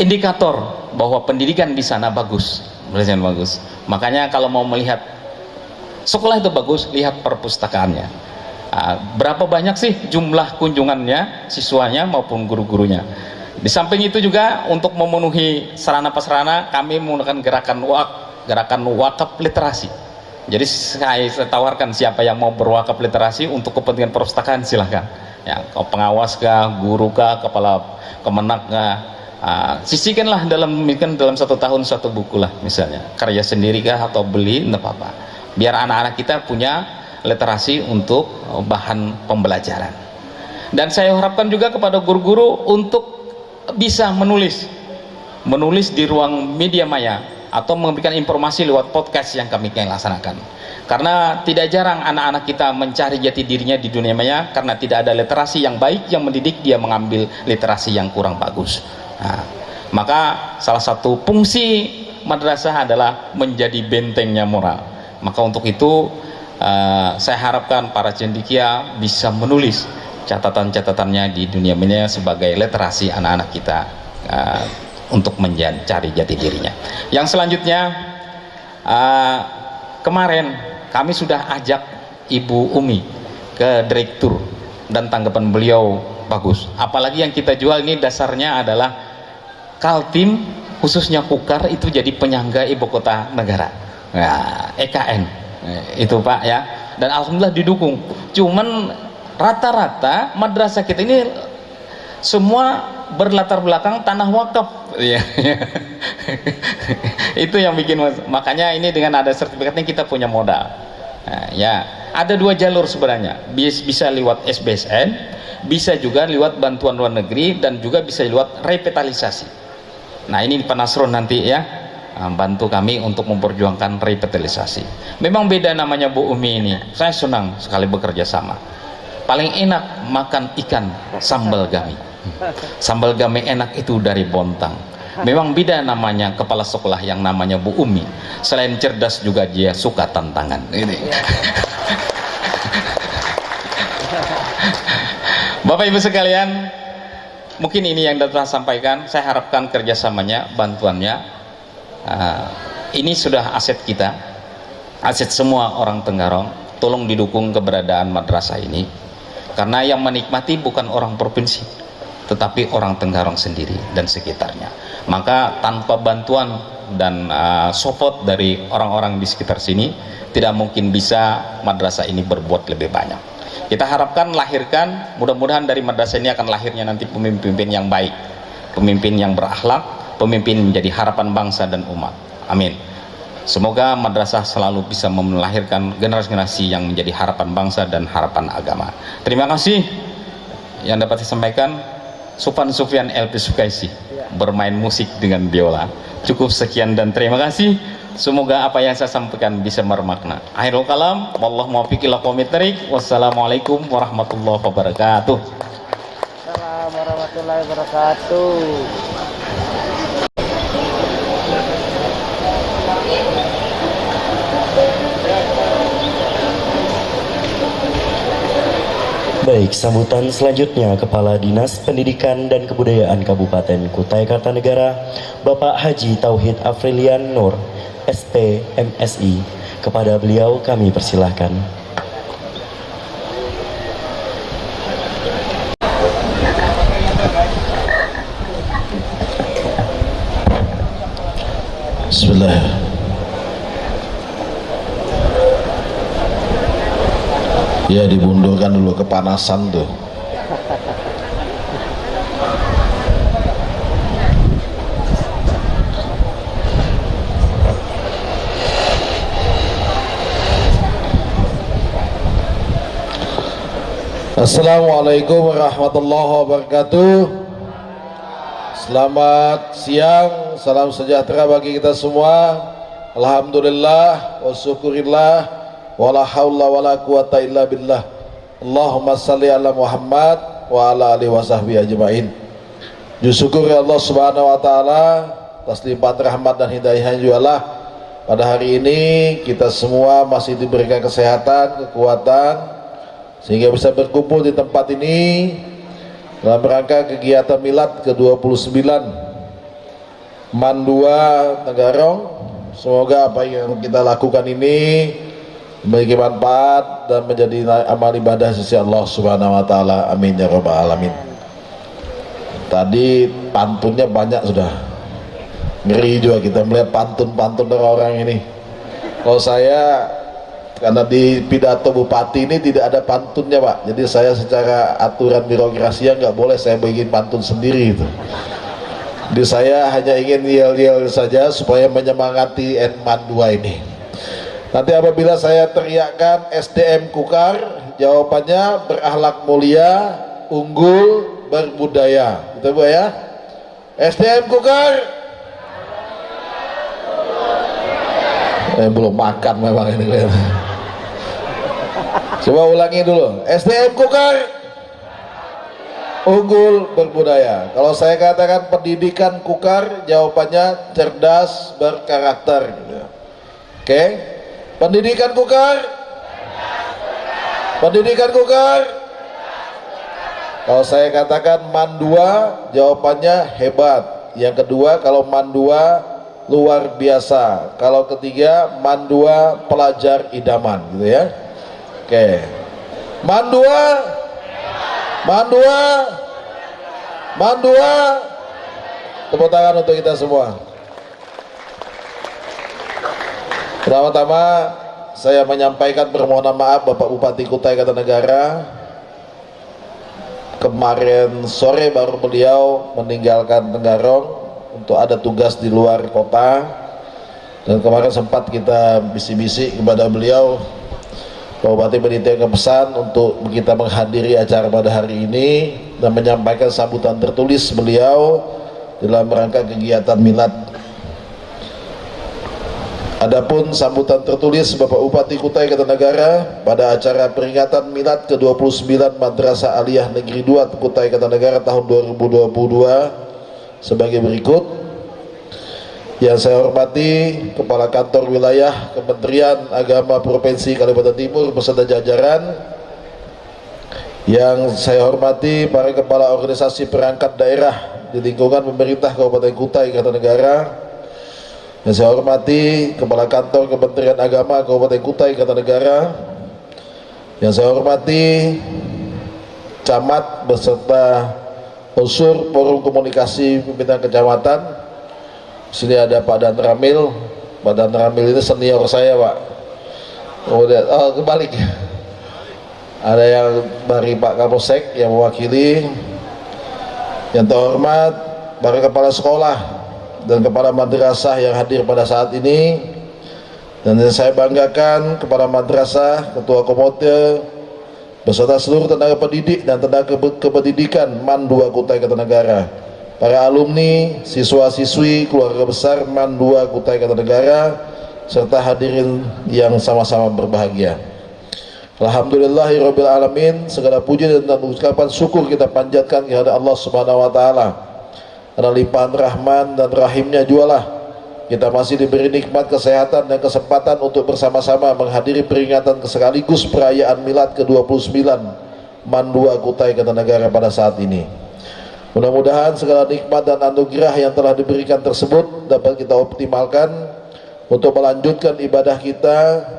indikator bahwa pendidikan di sana bagus, bagus. Makanya kalau mau melihat sekolah itu bagus, lihat perpustakaannya. Berapa banyak sih jumlah kunjungannya, siswanya maupun guru-gurunya. Di samping itu juga untuk memenuhi sarana prasarana kami menggunakan gerakan wakaf literasi. Jadi saya tawarkan siapa yang mau berwakaf literasi untuk kepentingan perpustakaan silahkan. Ya, pengawas kah, guru kah, kepala kemenak kah, sisihkanlah dalam 1 tahun 1 buku lah misalnya, karya sendiri kah atau beli, tidak apa-apa. Biar anak-anak kita punya literasi untuk bahan pembelajaran. Dan saya harapkan juga kepada guru-guru untuk bisa menulis di ruang media maya atau memberikan informasi lewat podcast yang kami laksanakan. Karena tidak jarang anak-anak kita mencari jati dirinya di dunia maya karena tidak ada literasi yang baik yang mendidik, dia mengambil literasi yang kurang bagus. Maka salah satu fungsi madrasah adalah menjadi bentengnya moral. Maka untuk itu saya harapkan para cendekia bisa menulis catatan-catatannya di dunia maya sebagai literasi anak-anak kita untuk mencari jati dirinya. Yang selanjutnya, kemarin kami sudah ajak Ibu Umi ke direktur dan tanggapan beliau bagus. Apalagi yang kita jual ini dasarnya adalah Kaltim, khususnya Kukar itu jadi penyangga ibu kota negara. Nah, EKN itu Pak ya, dan alhamdulillah didukung. Cuman rata-rata madrasah kita ini semua berlatar belakang tanah wakaf ya. Itu yang bikin, makanya ini dengan ada sertifikatnya kita punya modal. Ya, ada 2 jalur sebenarnya, bisa lewat SBSN, bisa juga lewat bantuan luar negeri, dan juga bisa lewat revitalisasi. Nah ini Pak Nasron nanti ya bantu kami untuk memperjuangkan revitalisasi. Memang beda namanya Bu Umi ini. Saya senang sekali bekerja sama. Paling enak makan ikan sambal gami. Sambal gami enak itu dari Bontang. Memang beda namanya kepala sekolah yang namanya Bu Umi. Selain cerdas juga dia suka tantangan. Ini. Bapak Ibu sekalian, mungkin ini yang dapat saya sampaikan. Saya harapkan kerjasamanya, bantuannya. Ini sudah aset kita, aset semua orang Tenggarong. Tolong didukung keberadaan madrasah ini, karena yang menikmati bukan orang provinsi, tetapi orang Tenggarong sendiri dan sekitarnya. Maka tanpa bantuan dan support dari orang-orang di sekitar sini, tidak mungkin bisa madrasah ini berbuat lebih banyak. Kita harapkan lahirkan, mudah-mudahan dari madrasah ini akan lahirnya nanti pemimpin yang baik, pemimpin yang berakhlak, pemimpin menjadi harapan bangsa dan umat. Amin. Semoga madrasah selalu bisa melahirkan generasi-generasi yang menjadi harapan bangsa dan harapan agama. Terima kasih yang dapat saya sampaikan. Supan Sufyan LP Sukaisi bermain musik dengan biola. Cukup sekian dan terima kasih. Semoga apa yang saya sampaikan bisa bermakna. Akhirul kalam, wallahu muwaffiq ila aqwamit thoriq. Wassalamualaikum warahmatullahi wabarakatuh. Assalamualaikum warahmatullahi wabarakatuh. Baik, sambutan selanjutnya Kepala Dinas Pendidikan dan Kebudayaan Kabupaten Kutai Kartanegara, Bapak Haji Tauhid Afrilian Nur, SP MSI. Kepada beliau kami persilahkan. Bismillah. Ya, dibundurkan dulu, kepanasan tuh. Assalamualaikum warahmatullahi wabarakatuh. Selamat siang, salam sejahtera bagi kita semua. Alhamdulillah wa syukurillah, wala haula wala quwata illa billah. Allahumma salli ala Muhammad wa ala alihi wa sahbihi ajma'in. Syukur Allah Subhanahu wa taala atas limpahan rahmat dan hidayahnya juga lah pada hari ini kita semua masih diberikan kesehatan, kekuatan sehingga bisa berkumpul di tempat ini dalam rangka kegiatan milad ke-29 MAN 2 Tenggarong. Semoga apa yang kita lakukan ini memiliki manfaat dan menjadi amal ibadah sisi Allah Subhanahu wa taala. Amin ya rabbal alamin. Tadi pantunnya banyak sudah. Ngeri juga kita melihat pantun-pantun dari orang ini. Kalau saya karena di pidato bupati ini tidak ada pantunnya Pak, jadi saya secara aturan birokrasi nggak boleh saya bikin pantun sendiri itu. Jadi saya hanya ingin yel-yel saja supaya menyemangati MAN 2 ini. Nanti apabila saya teriakkan SDM Kukar, jawabannya berakhlak mulia, unggul, berbudaya. Gitu Bu ya. SDM Kukar. Belum makan memang ini. Coba ulangi dulu. SDM Kukar, unggul, berbudaya. Kalau saya katakan pendidikan Kukar, jawabannya cerdas, berkarakter. Oke. Pendidikan Kukar. Pendidikan Kukar. Kalau saya katakan MAN 2, jawabannya hebat. Yang kedua, kalau MAN 2 luar biasa. Kalau ketiga, MAN 2 pelajar idaman, gitu ya. Oke. MAN 2. MAN 2. MAN 2. Tepuk tangan untuk kita semua. Pertama-tama saya menyampaikan permohonan maaf Bapak Bupati Kutai Kartanegara. Kemarin sore baru beliau meninggalkan Tenggarong untuk ada tugas di luar kota, dan kemarin sempat kita bisik-bisik kepada beliau, Pak Bupati menitipkan pesan untuk kita menghadiri acara pada hari ini dan menyampaikan sambutan tertulis beliau dalam rangka kegiatan milad. Adapun sambutan tertulis Bapak Bupati Kutai Kartanegara pada acara peringatan milad ke-29 Madrasah Aliyah Negeri 2 Kutai Kartanegara tahun 2022 sebagai berikut. Yang saya hormati Kepala Kantor Wilayah Kementerian Agama Provinsi Kalimantan Timur beserta jajaran. Yang saya hormati para kepala organisasi perangkat daerah di lingkungan pemerintah Kabupaten Kutai Kartanegara. Yang saya hormati Kepala Kantor Kementerian Agama Kabupaten Kutai Kartanegara. Yang saya hormati camat beserta unsur forum komunikasi pimpinan kecamatan. Di sini ada Pak Dan Ramil. Pak Dan Ramil ini senior saya Pak. Kemudian kebalik. Ada yang dari Pak Kapolsek yang mewakili. Yang terhormat para kepala sekolah dan kepala madrasah yang hadir pada saat ini, dan yang saya banggakan kepada madrasah, ketua komite beserta seluruh tenaga pendidik dan tenaga kependidikan MAN 2 Kutai Kartanegara, para alumni, siswa-siswi, keluarga besar MAN 2 Kutai Kartanegara, serta hadirin yang sama-sama berbahagia. Alhamdulillahirabbil alamin, segala puji dan ucapan syukur kita panjatkan kepada Allah Subhanahu wa taala. Karena limpahan rahman dan rahimnya jualah kita masih diberi nikmat kesehatan dan kesempatan untuk bersama-sama menghadiri peringatan sekaligus perayaan milad ke-29 MAN 2 Kutai Kartanegara pada saat ini. Mudah-mudahan segala nikmat dan anugerah yang telah diberikan tersebut dapat kita optimalkan untuk melanjutkan ibadah kita,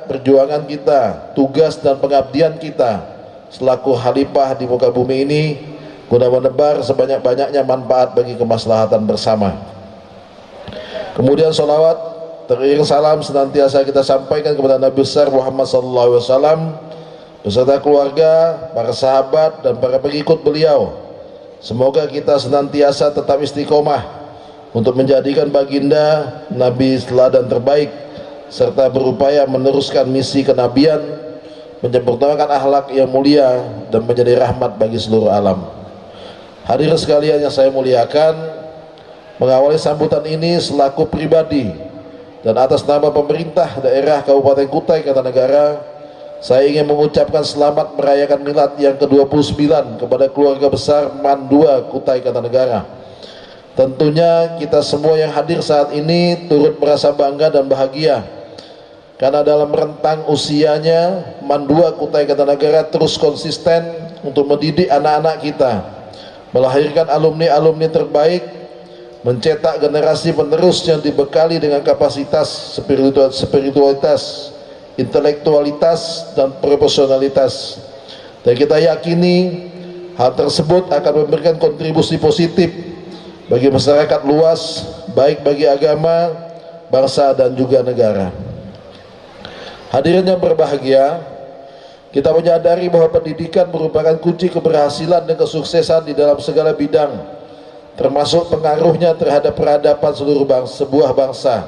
perjuangan kita, tugas dan pengabdian kita selaku khalifah di muka bumi ini, guna menebar sebanyak-banyaknya manfaat bagi kemaslahatan bersama. Kemudian salawat teriring salam senantiasa kita sampaikan kepada Nabi besar Muhammad SAW beserta keluarga, para sahabat dan para pengikut beliau. Semoga kita senantiasa tetap istiqomah untuk menjadikan baginda Nabi teladan terbaik serta berupaya meneruskan misi kenabian, menyempurnakan akhlak yang mulia dan menjadi rahmat bagi seluruh alam. Hadirin sekalian yang saya muliakan, mengawali sambutan ini selaku pribadi dan atas nama pemerintah daerah Kabupaten Kutai Kartanegara, saya ingin mengucapkan selamat merayakan milad yang ke-29 kepada keluarga besar MAN 2 Kutai Kartanegara. Tentunya kita semua yang hadir saat ini turut merasa bangga dan bahagia karena dalam rentang usianya MAN 2 Kutai Kartanegara terus konsisten untuk mendidik anak-anak kita, melahirkan alumni-alumni terbaik, mencetak generasi penerus yang dibekali dengan kapasitas spiritualitas, intelektualitas, dan profesionalitas. Dan kita yakini hal tersebut akan memberikan kontribusi positif bagi masyarakat luas, baik bagi agama, bangsa, dan juga negara. Hadirin yang berbahagia, kita menyadari bahwa pendidikan merupakan kunci keberhasilan dan kesuksesan di dalam segala bidang, termasuk pengaruhnya terhadap peradaban sebuah bangsa.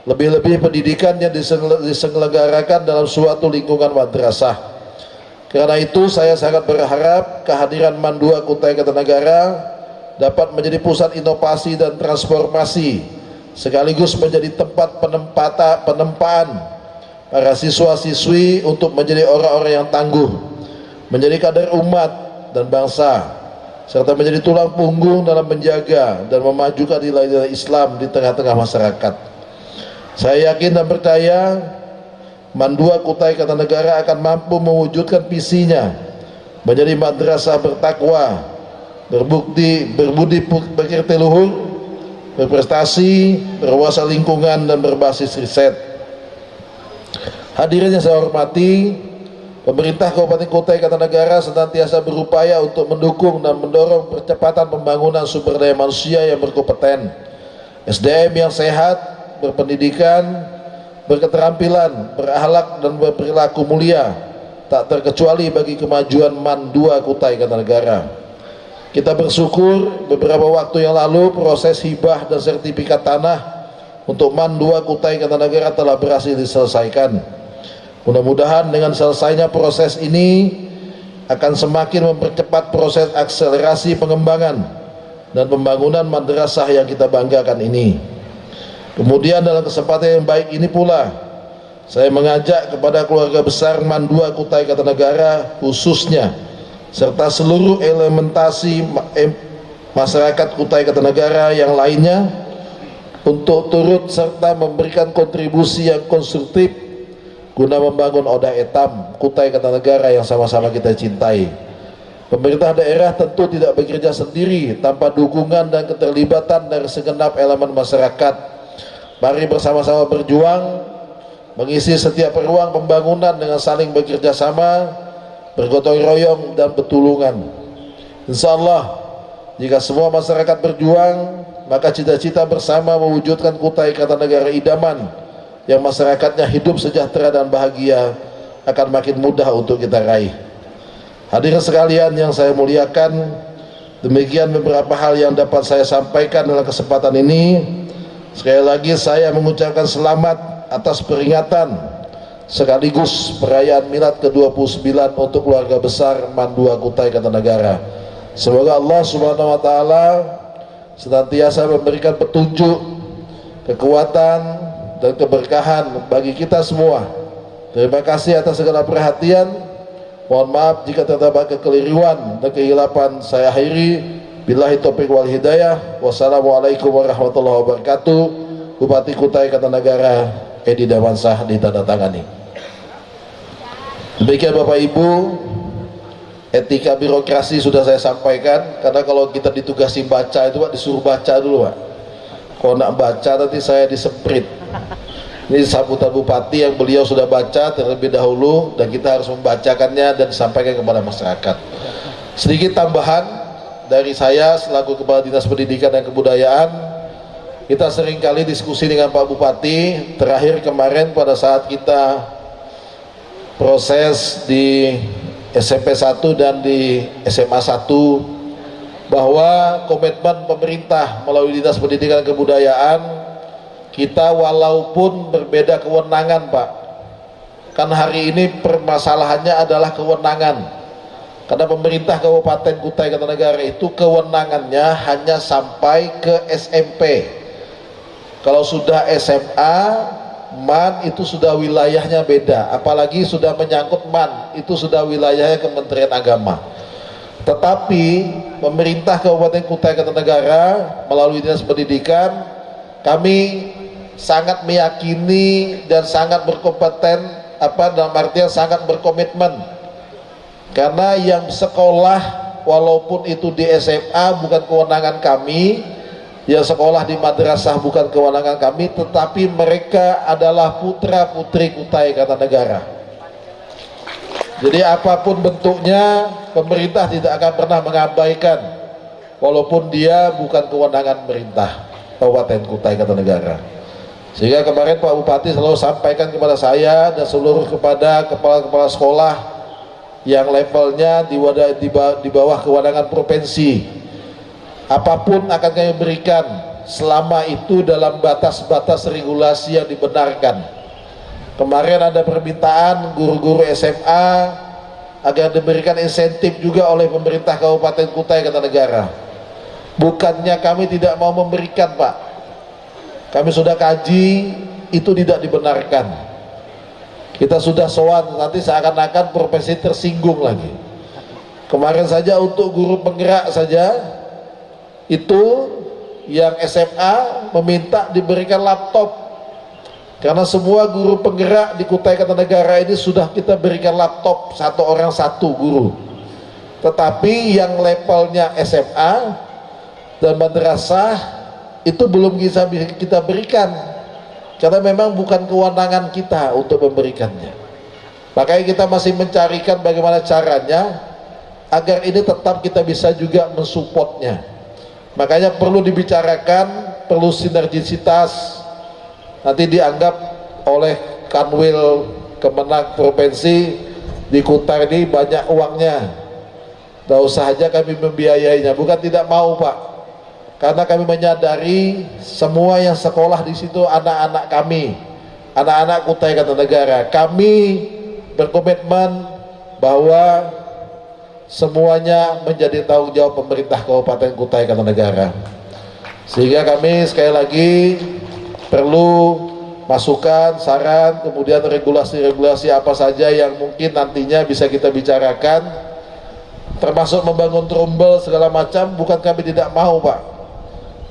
Lebih-lebih pendidikan yang diselenggarakan dalam suatu lingkungan madrasah. Karena itu saya sangat berharap kehadiran MAN 2 Kutai Kartanegara dapat menjadi pusat inovasi dan transformasi, sekaligus menjadi tempat penempaan para siswa-siswi untuk menjadi orang-orang yang tangguh, menjadi kader umat dan bangsa, serta menjadi tulang punggung dalam menjaga dan memajukan nilai-nilai Islam di tengah-tengah masyarakat. Saya yakin dan percaya MAN 2 Kutai Kartanegara akan mampu mewujudkan visinya menjadi madrasah bertakwa, berbudi pekerti luhur, berprestasi, berwawasan lingkungan, dan berbasis riset. Hadirin yang saya hormati, pemerintah Kabupaten Kutai Kartanegara senantiasa berupaya untuk mendukung dan mendorong percepatan pembangunan sumber daya manusia yang berkompeten, SDM yang sehat, berpendidikan, berketerampilan, berakhlak, dan berperilaku mulia, tak terkecuali bagi kemajuan MAN 2 Kutai Kartanegara. Kita bersyukur beberapa waktu yang lalu proses hibah dan sertifikat tanah untuk MAN 2 Kutai Kartanegara telah berhasil diselesaikan. Mudah-mudahan dengan selesainya proses ini akan semakin mempercepat proses akselerasi pengembangan dan pembangunan madrasah yang kita banggakan ini. Kemudian dalam kesempatan yang baik ini pula, saya mengajak kepada keluarga besar MAN 2 Kutai Kartanegara khususnya, serta seluruh elementasi masyarakat Kutai Kartanegara yang lainnya untuk turut serta memberikan kontribusi yang konstruktif guna membangun Odah Etam Kutai Kartanegara yang sama-sama kita cintai. Pemerintah daerah tentu tidak bekerja sendiri tanpa dukungan dan keterlibatan dari segenap elemen masyarakat. Mari bersama-sama berjuang mengisi setiap ruang pembangunan dengan saling bekerja sama, bergotong royong, dan bertulungan. Insya Allah, jika semua masyarakat berjuang, maka cita-cita bersama mewujudkan Kutai Kartanegara idaman yang masyarakatnya hidup sejahtera dan bahagia akan makin mudah untuk kita raih. Hadirin sekalian yang saya muliakan, demikian beberapa hal yang dapat saya sampaikan dalam kesempatan ini. Sekali lagi saya mengucapkan selamat atas peringatan sekaligus perayaan Milad ke-29 untuk keluarga besar MAN 2 Kutai Kartanegara. Semoga Allah Subhanahu wa taala senantiasa memberikan petunjuk, kekuatan, dan keberkahan bagi kita semua. Terima kasih atas segala perhatian. Mohon maaf jika terdapat kekeliruan dan kehilapan. Saya akhiri. Billahi taufiq wal hidayah. Wassalamualaikum warahmatullahi wabarakatuh. Bupati Kutai Kartanegara Edi Damansah ditandatangani. Demikian Bapak Ibu, etika birokrasi sudah saya sampaikan. Karena kalau kita ditugasi baca itu Pak, disuruh baca dulu Pak. Kalau nak baca nanti saya disemprit. Ini sambutan Bupati yang beliau sudah baca terlebih dahulu, dan kita harus membacakannya dan disampaikan kepada masyarakat. Sedikit tambahan dari saya selaku Kepala Dinas Pendidikan dan Kebudayaan. Kita seringkali diskusi dengan Pak Bupati. Terakhir kemarin pada saat kita proses di SMP 1 dan di SMA 1, bahwa komitmen pemerintah melalui Dinas Pendidikan dan Kebudayaan, kita walaupun berbeda kewenangan Pak, kan hari ini permasalahannya adalah kewenangan. Karena pemerintah Kabupaten Kutai Kartanegara itu kewenangannya hanya sampai ke SMP. Kalau sudah SMA, MAN itu sudah wilayahnya beda. Apalagi sudah menyangkut MAN, itu sudah wilayahnya Kementerian Agama. Tetapi pemerintah Kabupaten Kutai Kartanegara melalui Dinas Pendidikan, kami sangat meyakini dan sangat berkompeten, dalam artian sangat berkomitmen, karena yang sekolah walaupun itu di SMA bukan kewenangan kami, yang sekolah di madrasah bukan kewenangan kami, tetapi mereka adalah putra putri Kutai Kartanegara. Jadi apapun bentuknya, pemerintah tidak akan pernah mengabaikan, walaupun dia bukan kewenangan pemerintah Kabupaten Kutai Kartanegara. Sehingga kemarin Pak Bupati selalu sampaikan kepada saya dan seluruh kepada kepala-kepala sekolah yang levelnya di bawah kewenangan provinsi, apapun akan kami berikan selama itu dalam batas-batas regulasi yang dibenarkan. Kemarin ada permintaan guru-guru SMA agar diberikan insentif juga oleh pemerintah Kabupaten Kutai Kartanegara. Bukannya kami tidak mau memberikan, Pak. Kami sudah kaji, itu tidak dibenarkan. Kita sudah sowan, nanti seakan-akan profesi tersinggung lagi. Kemarin saja untuk guru penggerak saja, itu yang SMA meminta diberikan laptop, karena semua guru penggerak di Kutai Kartanegara ini sudah kita berikan laptop, satu orang satu guru. Tetapi yang levelnya SMA dan madrasah itu belum bisa kita berikan, karena memang bukan kewenangan kita untuk memberikannya. Makanya kita masih mencarikan bagaimana caranya agar ini tetap kita bisa juga mensupportnya. Makanya perlu dibicarakan, perlu sinergisitas. Nanti dianggap oleh Kanwil Kemenag Provinsi di Kutai ini banyak uangnya, tidak usah aja kami membiayainya. Bukan tidak mau, Pak, karena kami menyadari semua yang sekolah di situ anak-anak kami, anak-anak Kutai Kartanegara. Kami berkomitmen bahwa semuanya menjadi tanggung jawab pemerintah Kabupaten Kutai Kartanegara. Sehingga kami sekali lagi perlu masukan, saran, kemudian regulasi-regulasi apa saja yang mungkin nantinya bisa kita bicarakan, termasuk membangun trumbel segala macam. Bukan kami tidak mau, Pak.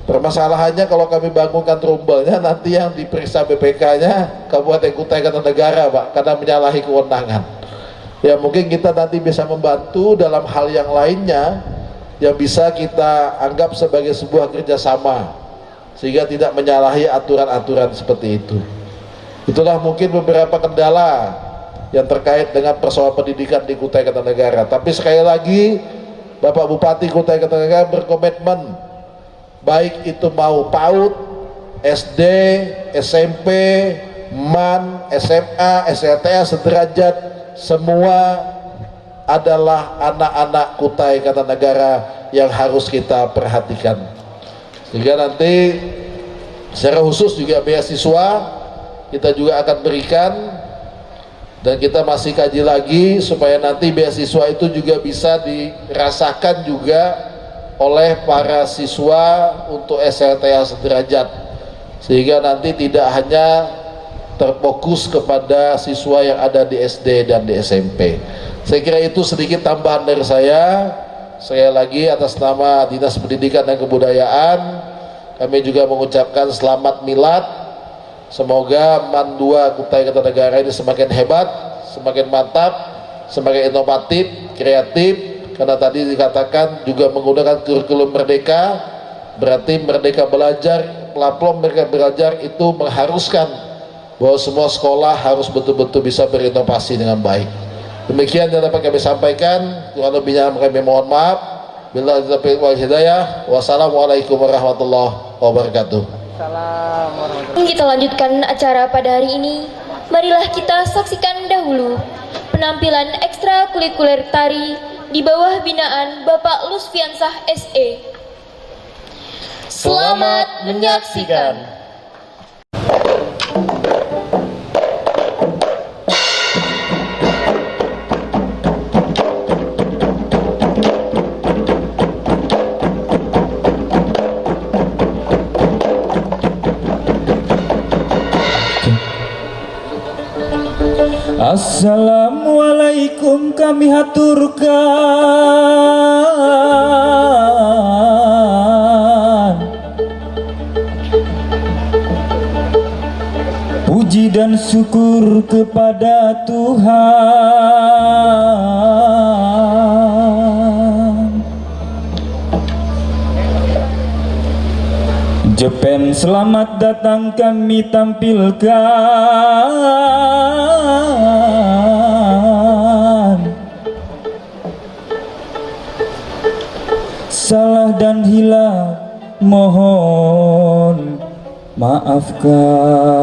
Permasalahannya kalau kami bangunkan trumbelnya, nanti yang diperiksa BPK-nya Kabupaten Kutai Kartanegara, Pak, karena menyalahi kewenangan. Ya mungkin kita nanti bisa membantu dalam hal yang lainnya yang bisa kita anggap sebagai sebuah kerjasama, sehingga tidak menyalahi aturan-aturan seperti itu. Itulah mungkin beberapa kendala yang terkait dengan persoalan pendidikan di Kutai Kartanegara. Tapi sekali lagi, Bapak Bupati Kutai Kartanegara berkomitmen, baik itu mau PAUD, SD, SMP, MAN, SMA, SLTA, sederajat, semua adalah anak-anak Kutai Kartanegara yang harus kita perhatikan. Sehingga nanti secara khusus juga beasiswa kita juga akan berikan, dan kita masih kaji lagi supaya nanti beasiswa itu juga bisa dirasakan juga oleh para siswa untuk SLTA sederajat, sehingga nanti tidak hanya terfokus kepada siswa yang ada di SD dan di SMP. Saya kira itu sedikit tambahan dari saya. Sekali lagi atas nama Dinas Pendidikan dan Kebudayaan, kami juga mengucapkan selamat milad. Semoga MAN 2 Kutai Kartanegara ini semakin hebat, semakin mantap, semakin inovatif, kreatif. Karena tadi dikatakan juga menggunakan kurikulum merdeka, berarti merdeka belajar, platform merdeka belajar itu mengharuskan bahwa semua sekolah harus betul-betul bisa berinovasi dengan baik. Demikian yang dapat kami sampaikan. Kurang lebihnya kami mohon maaf. Bila taufiq wal hidayah. Wassalamualaikum warahmatullahi wabarakatuh. Kita lanjutkan acara pada hari ini. Marilah kita saksikan dahulu penampilan ekstrakurikuler tari di bawah binaan Bapak Lusfiansah SE. Selamat menyaksikan. Assalamualaikum kami haturkan puji dan syukur kepada Tuhan. Jepen selamat datang kami tampilkan, salah dan hilaf mohon maafkan.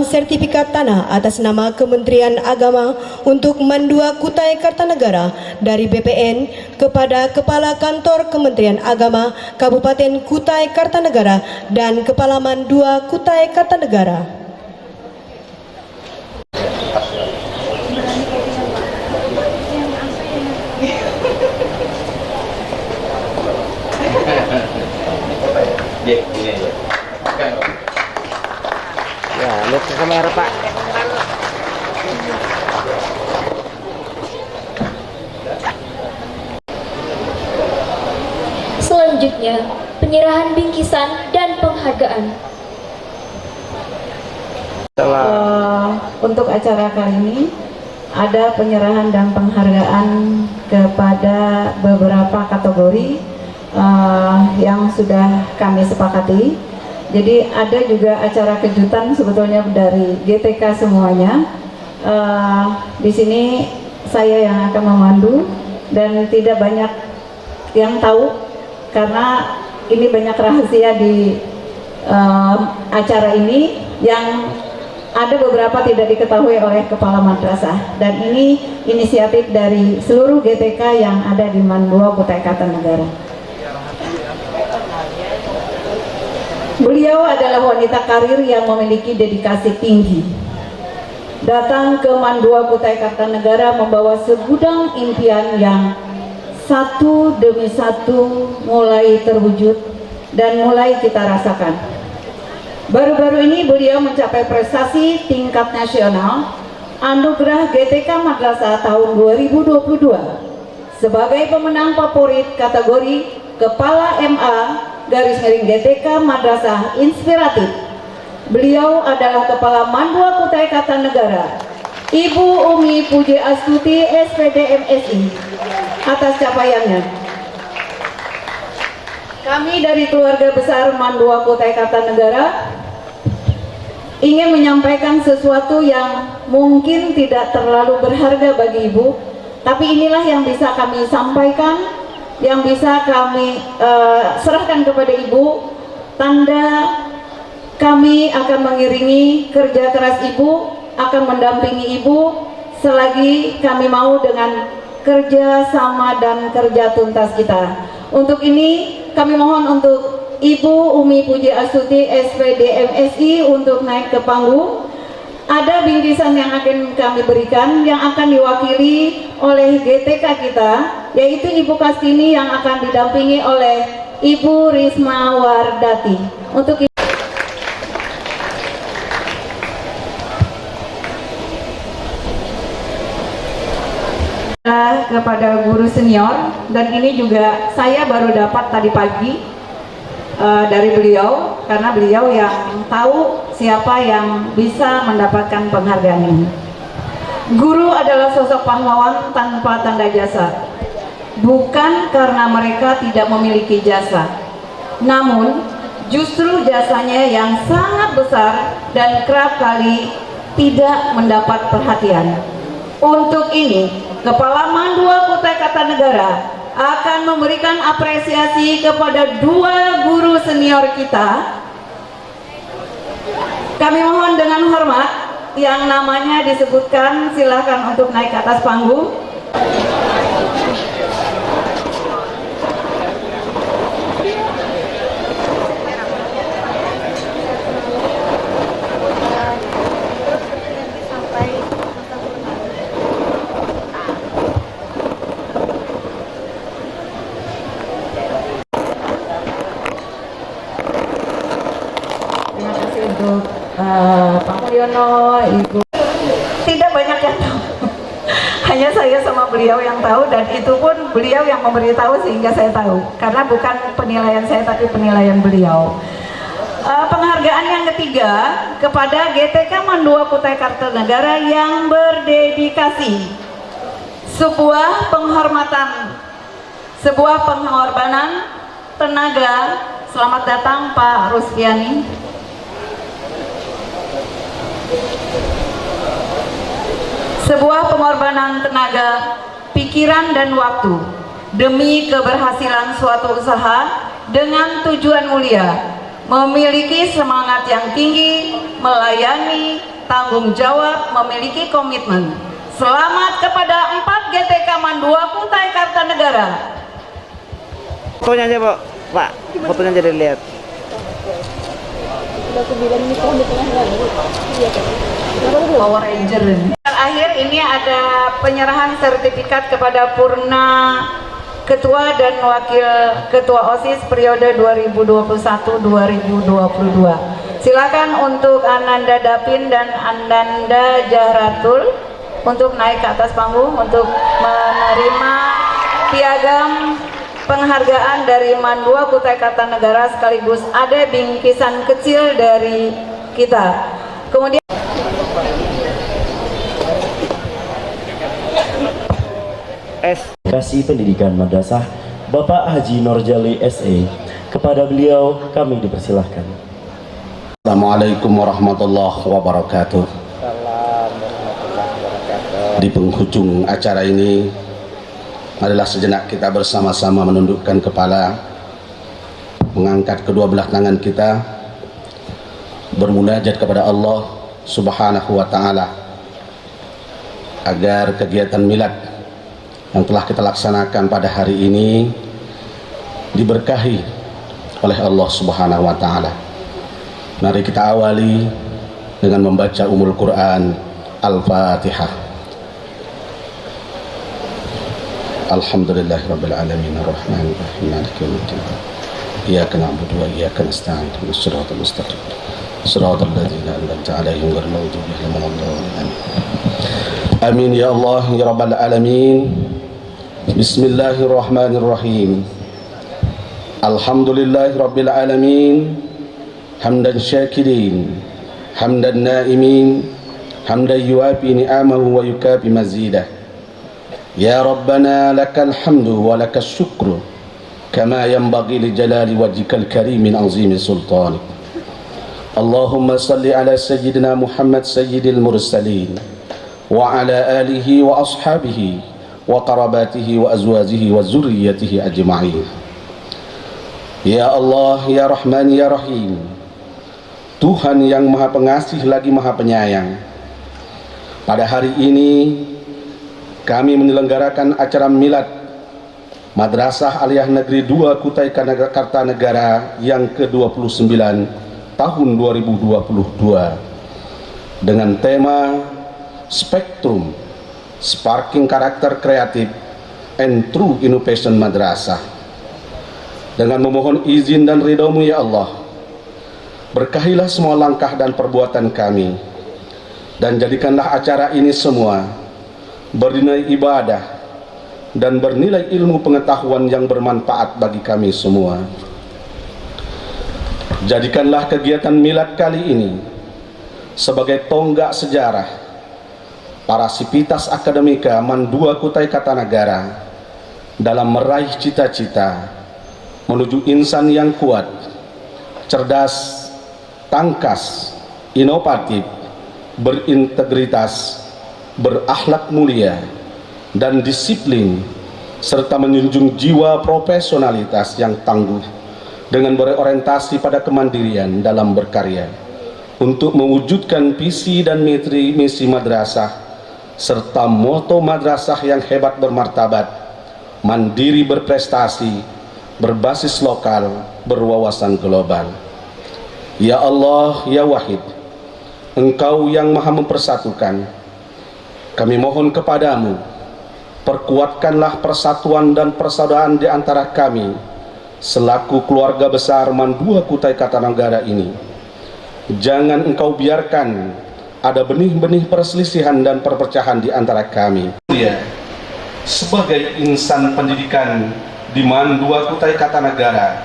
Sertifikat tanah atas nama Kementerian Agama untuk Mandua Kutai Kartanegara dari BPN kepada Kepala Kantor Kementerian Agama Kabupaten Kutai Kartanegara dan Kepala Mandua Kutai Kartanegara. Ya, lihat ke kamera Pak. Selanjutnya, penyerahan bingkisan dan penghargaan. Untuk acara kali ini ada penyerahan dan penghargaan kepada beberapa kategori yang sudah kami sepakati. Jadi ada juga acara kejutan sebetulnya dari GTK semuanya. Di sini saya yang akan memandu dan tidak banyak yang tahu karena ini banyak rahasia di acara ini yang ada beberapa tidak diketahui oleh kepala madrasah, dan ini inisiatif dari seluruh GTK yang ada di Mandua Kutai Kartanegara. Beliau adalah wanita karir yang memiliki dedikasi tinggi datang ke Mandua Kutai Kartanegara membawa segudang impian yang satu demi satu mulai terwujud dan mulai kita rasakan. Baru-baru ini beliau mencapai prestasi tingkat nasional Anugerah GTK Madrasah tahun 2022 sebagai pemenang favorit kategori Kepala MA _GTK Madrasah Inspiratif. Beliau adalah Kepala Mandua Kutai Kartanegara, Ibu Umi Puji Astuti SPD MSI, atas capaiannya. Kami dari keluarga besar Mandua Kutai Kartanegara ingin menyampaikan sesuatu yang mungkin tidak terlalu berharga bagi Ibu, tapi inilah yang bisa kami sampaikan, yang bisa kami serahkan kepada Ibu, tanda kami akan mengiringi kerja keras Ibu, akan mendampingi Ibu selagi kami mau dengan kerja sama dan kerja tuntas kita. Untuk ini kami mohon untuk Ibu Umi Puji Astuti SPD MSI untuk naik ke panggung. Ada bingkisan yang akan kami berikan yang akan diwakili oleh GTK kita, yaitu Ibu Kastini yang akan didampingi oleh Ibu Risma Wardati. Untuk kepada guru senior, dan ini juga saya baru dapat tadi pagi dari beliau, karena beliau yang tahu siapa yang bisa mendapatkan penghargaan ini. Guru adalah sosok pahlawan tanpa tanda jasa, bukan karena mereka tidak memiliki jasa, namun justru jasanya yang sangat besar dan kerap kali tidak mendapat perhatian. Untuk ini, Kepala Mandua Kutai Kartanegara akan memberikan apresiasi kepada 2 guru senior kita. Kami mohon dengan hormat, yang namanya disebutkan silakan untuk naik ke atas panggung. Pak Mulyono, Ibu. Tidak banyak yang tahu, hanya saya sama beliau yang tahu, dan itu pun beliau yang memberitahu sehingga saya tahu, karena bukan penilaian saya tapi penilaian beliau. Penghargaan yang ketiga kepada GTK Mandua Kutai Kartanegara yang berdedikasi, sebuah penghormatan, sebuah pengorbanan tenaga. Selamat datang Pak Rusfiani. Sebuah pengorbanan tenaga, pikiran dan waktu demi keberhasilan suatu usaha dengan tujuan mulia, memiliki semangat yang tinggi, melayani, tanggung jawab, memiliki komitmen. Selamat kepada 4 GTK Mandua Kutai Kartanegara. Fotonya aja Pak, fotonya jadi lihat. Power Ranger. Terakhir ini ada penyerahan sertifikat kepada Purna Ketua dan Wakil Ketua OSIS periode 2021-2022. Silakan untuk Ananda Dapin dan Ananda Jahratul untuk naik ke atas panggung untuk menerima piagam penghargaan dari Mandua Kutai Kartanegara, sekaligus ada bingkisan kecil dari kita. Kemudian Kasih Pendidikan Madrasah Bapak Haji Norjali SE. Kepada beliau kami dipersilahkan. Assalamualaikum warahmatullahi wabarakatuh. Di penghujung acara ini, marilah sejenak kita bersama-sama menundukkan kepala, mengangkat kedua belah tangan kita, bermunajat kepada Allah Subhanahu wa Ta'ala agar kegiatan milad yang telah kita laksanakan pada hari ini diberkahi oleh Allah Subhanahu wa Ta'ala. Mari kita awali dengan membaca Ummul Quran Al-Fatihah. Alhamdulillahirabbil alamin arrahmanir rahim maliki yaumiddin. Iyyaka na'budu wa iyyaka nasta'in ihdinas siratal mustaqim. Shiratal ladzina an'amta 'alaihim ghairil maghdubi 'alaihim waladdallin. Amin ya Allah ya rabbal alamin. Bismillahirrahmanirrahim. Alhamdulillahirabbil alamin. Hamdan syakirin, hamdan naimin, hamdan yuafi ni'amahu wa yukafi mazidah. Ya Rabbana lakal hamdu wa lakal syukru kama yanbaghi li jalali wajhikal karim min azimi sultanik. Allahumma salli ala sayyidina Muhammad sayyidil mursalin wa ala alihi wa ashabihi wa qarabatihi wa azwajihi wa zurriyyatihi ajma'in. Ya Allah, ya Rahman, ya Rahim, Tuhan yang maha pengasih lagi maha penyayang. Pada hari ini kami menyelenggarakan acara milad Madrasah Aliyah Negeri 2 Kutai Kartanegara yang ke-29 tahun 2022 dengan tema Spektrum Sparking Karakter Kreatif and True Innovation Madrasah. Dengan memohon izin dan ridha-Mu ya Allah, berkahilah semua langkah dan perbuatan kami, dan jadikanlah acara ini semua bernilai ibadah dan bernilai ilmu pengetahuan yang bermanfaat bagi kami semua. Jadikanlah kegiatan milad kali ini sebagai tonggak sejarah para sivitas akademika Mandua Kutai Kartanegara dalam meraih cita-cita menuju insan yang kuat, cerdas, tangkas, inovatif, berintegritas, berakhlak mulia, dan disiplin, serta menjunjung jiwa profesionalitas yang tangguh dengan berorientasi pada kemandirian dalam berkarya untuk mewujudkan visi dan misi madrasah serta moto madrasah yang hebat bermartabat, mandiri berprestasi, berbasis lokal, berwawasan global. Ya Allah, ya Wahid, Engkau yang maha mempersatukan, kami mohon kepadamu, perkuatkanlah persatuan dan persaudaraan di antara kami selaku keluarga besar Mandua Kutai Kartanegara ini. Jangan Engkau biarkan ada benih-benih perselisihan dan perpecahan di antara kami. Sebagai insan pendidikan di Mandua Kutai Kartanegara,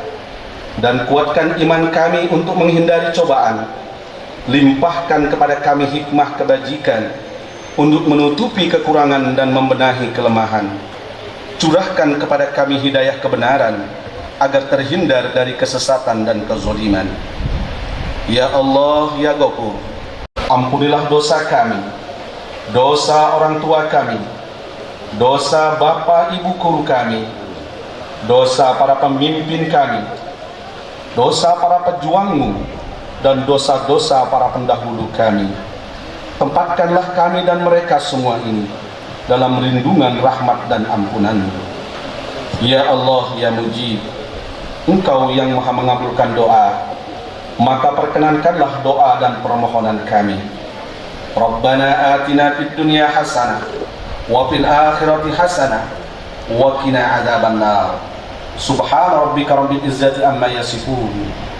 dan kuatkan iman kami untuk menghindari cobaan. Limpahkan kepada kami hikmah kebajikan untuk menutupi kekurangan dan membenahi kelemahan. Curahkan kepada kami hidayah kebenaran agar terhindar dari kesesatan dan kezaliman. Ya Allah, ya Ghafur, ampunilah dosa kami, dosa orang tua kami, dosa bapak ibu guru kami, dosa para pemimpin kami, dosa para pejuang-Mu, dan dosa-dosa para pendahulu kami. Tempatkanlah kami dan mereka semua ini dalam lindungan rahmat dan ampunan-Mu. Ya Allah, ya Mujib, Engkau yang maha mengabulkan doa, maka perkenankanlah doa dan permohonan kami. Rabbana atina fid dunya hasanah wa fil akhirati hasanah wa qina adzabannar. Subhana rabbika rabbil izzati amma yasifun,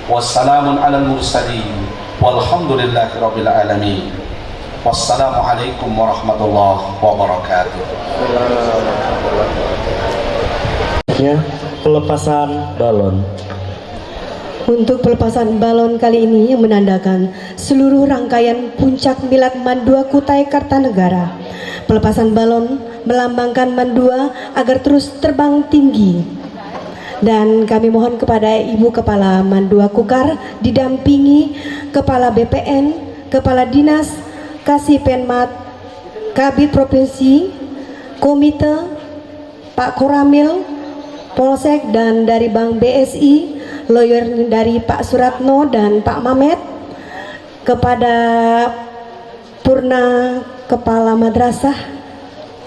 wassalamun alal mursalin, walhamdulillahi rabbil alamin. Wassalamualaikum warahmatullahi wabarakatuh. Pelepasan balon. Untuk pelepasan balon kali ini yang menandakan seluruh rangkaian puncak milad Mandua Kutai Kartanegara. Pelepasan balon melambangkan Mandua agar terus terbang tinggi. Dan kami mohon kepada Ibu Kepala Mandua Kukar didampingi Kepala BPN, Kepala Dinas, Kasih Penmat, Kabid Provinsi, Komite, Pak Koramil, Polsek, dan dari Bank BSI, lawyer dari Pak Suratno dan Pak Mamet, kepada Purna Kepala Madrasah,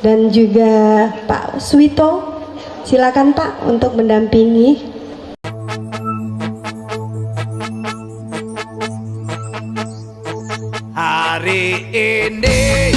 dan juga Pak Suwito. Silakan Pak untuk mendampingi. Hari ini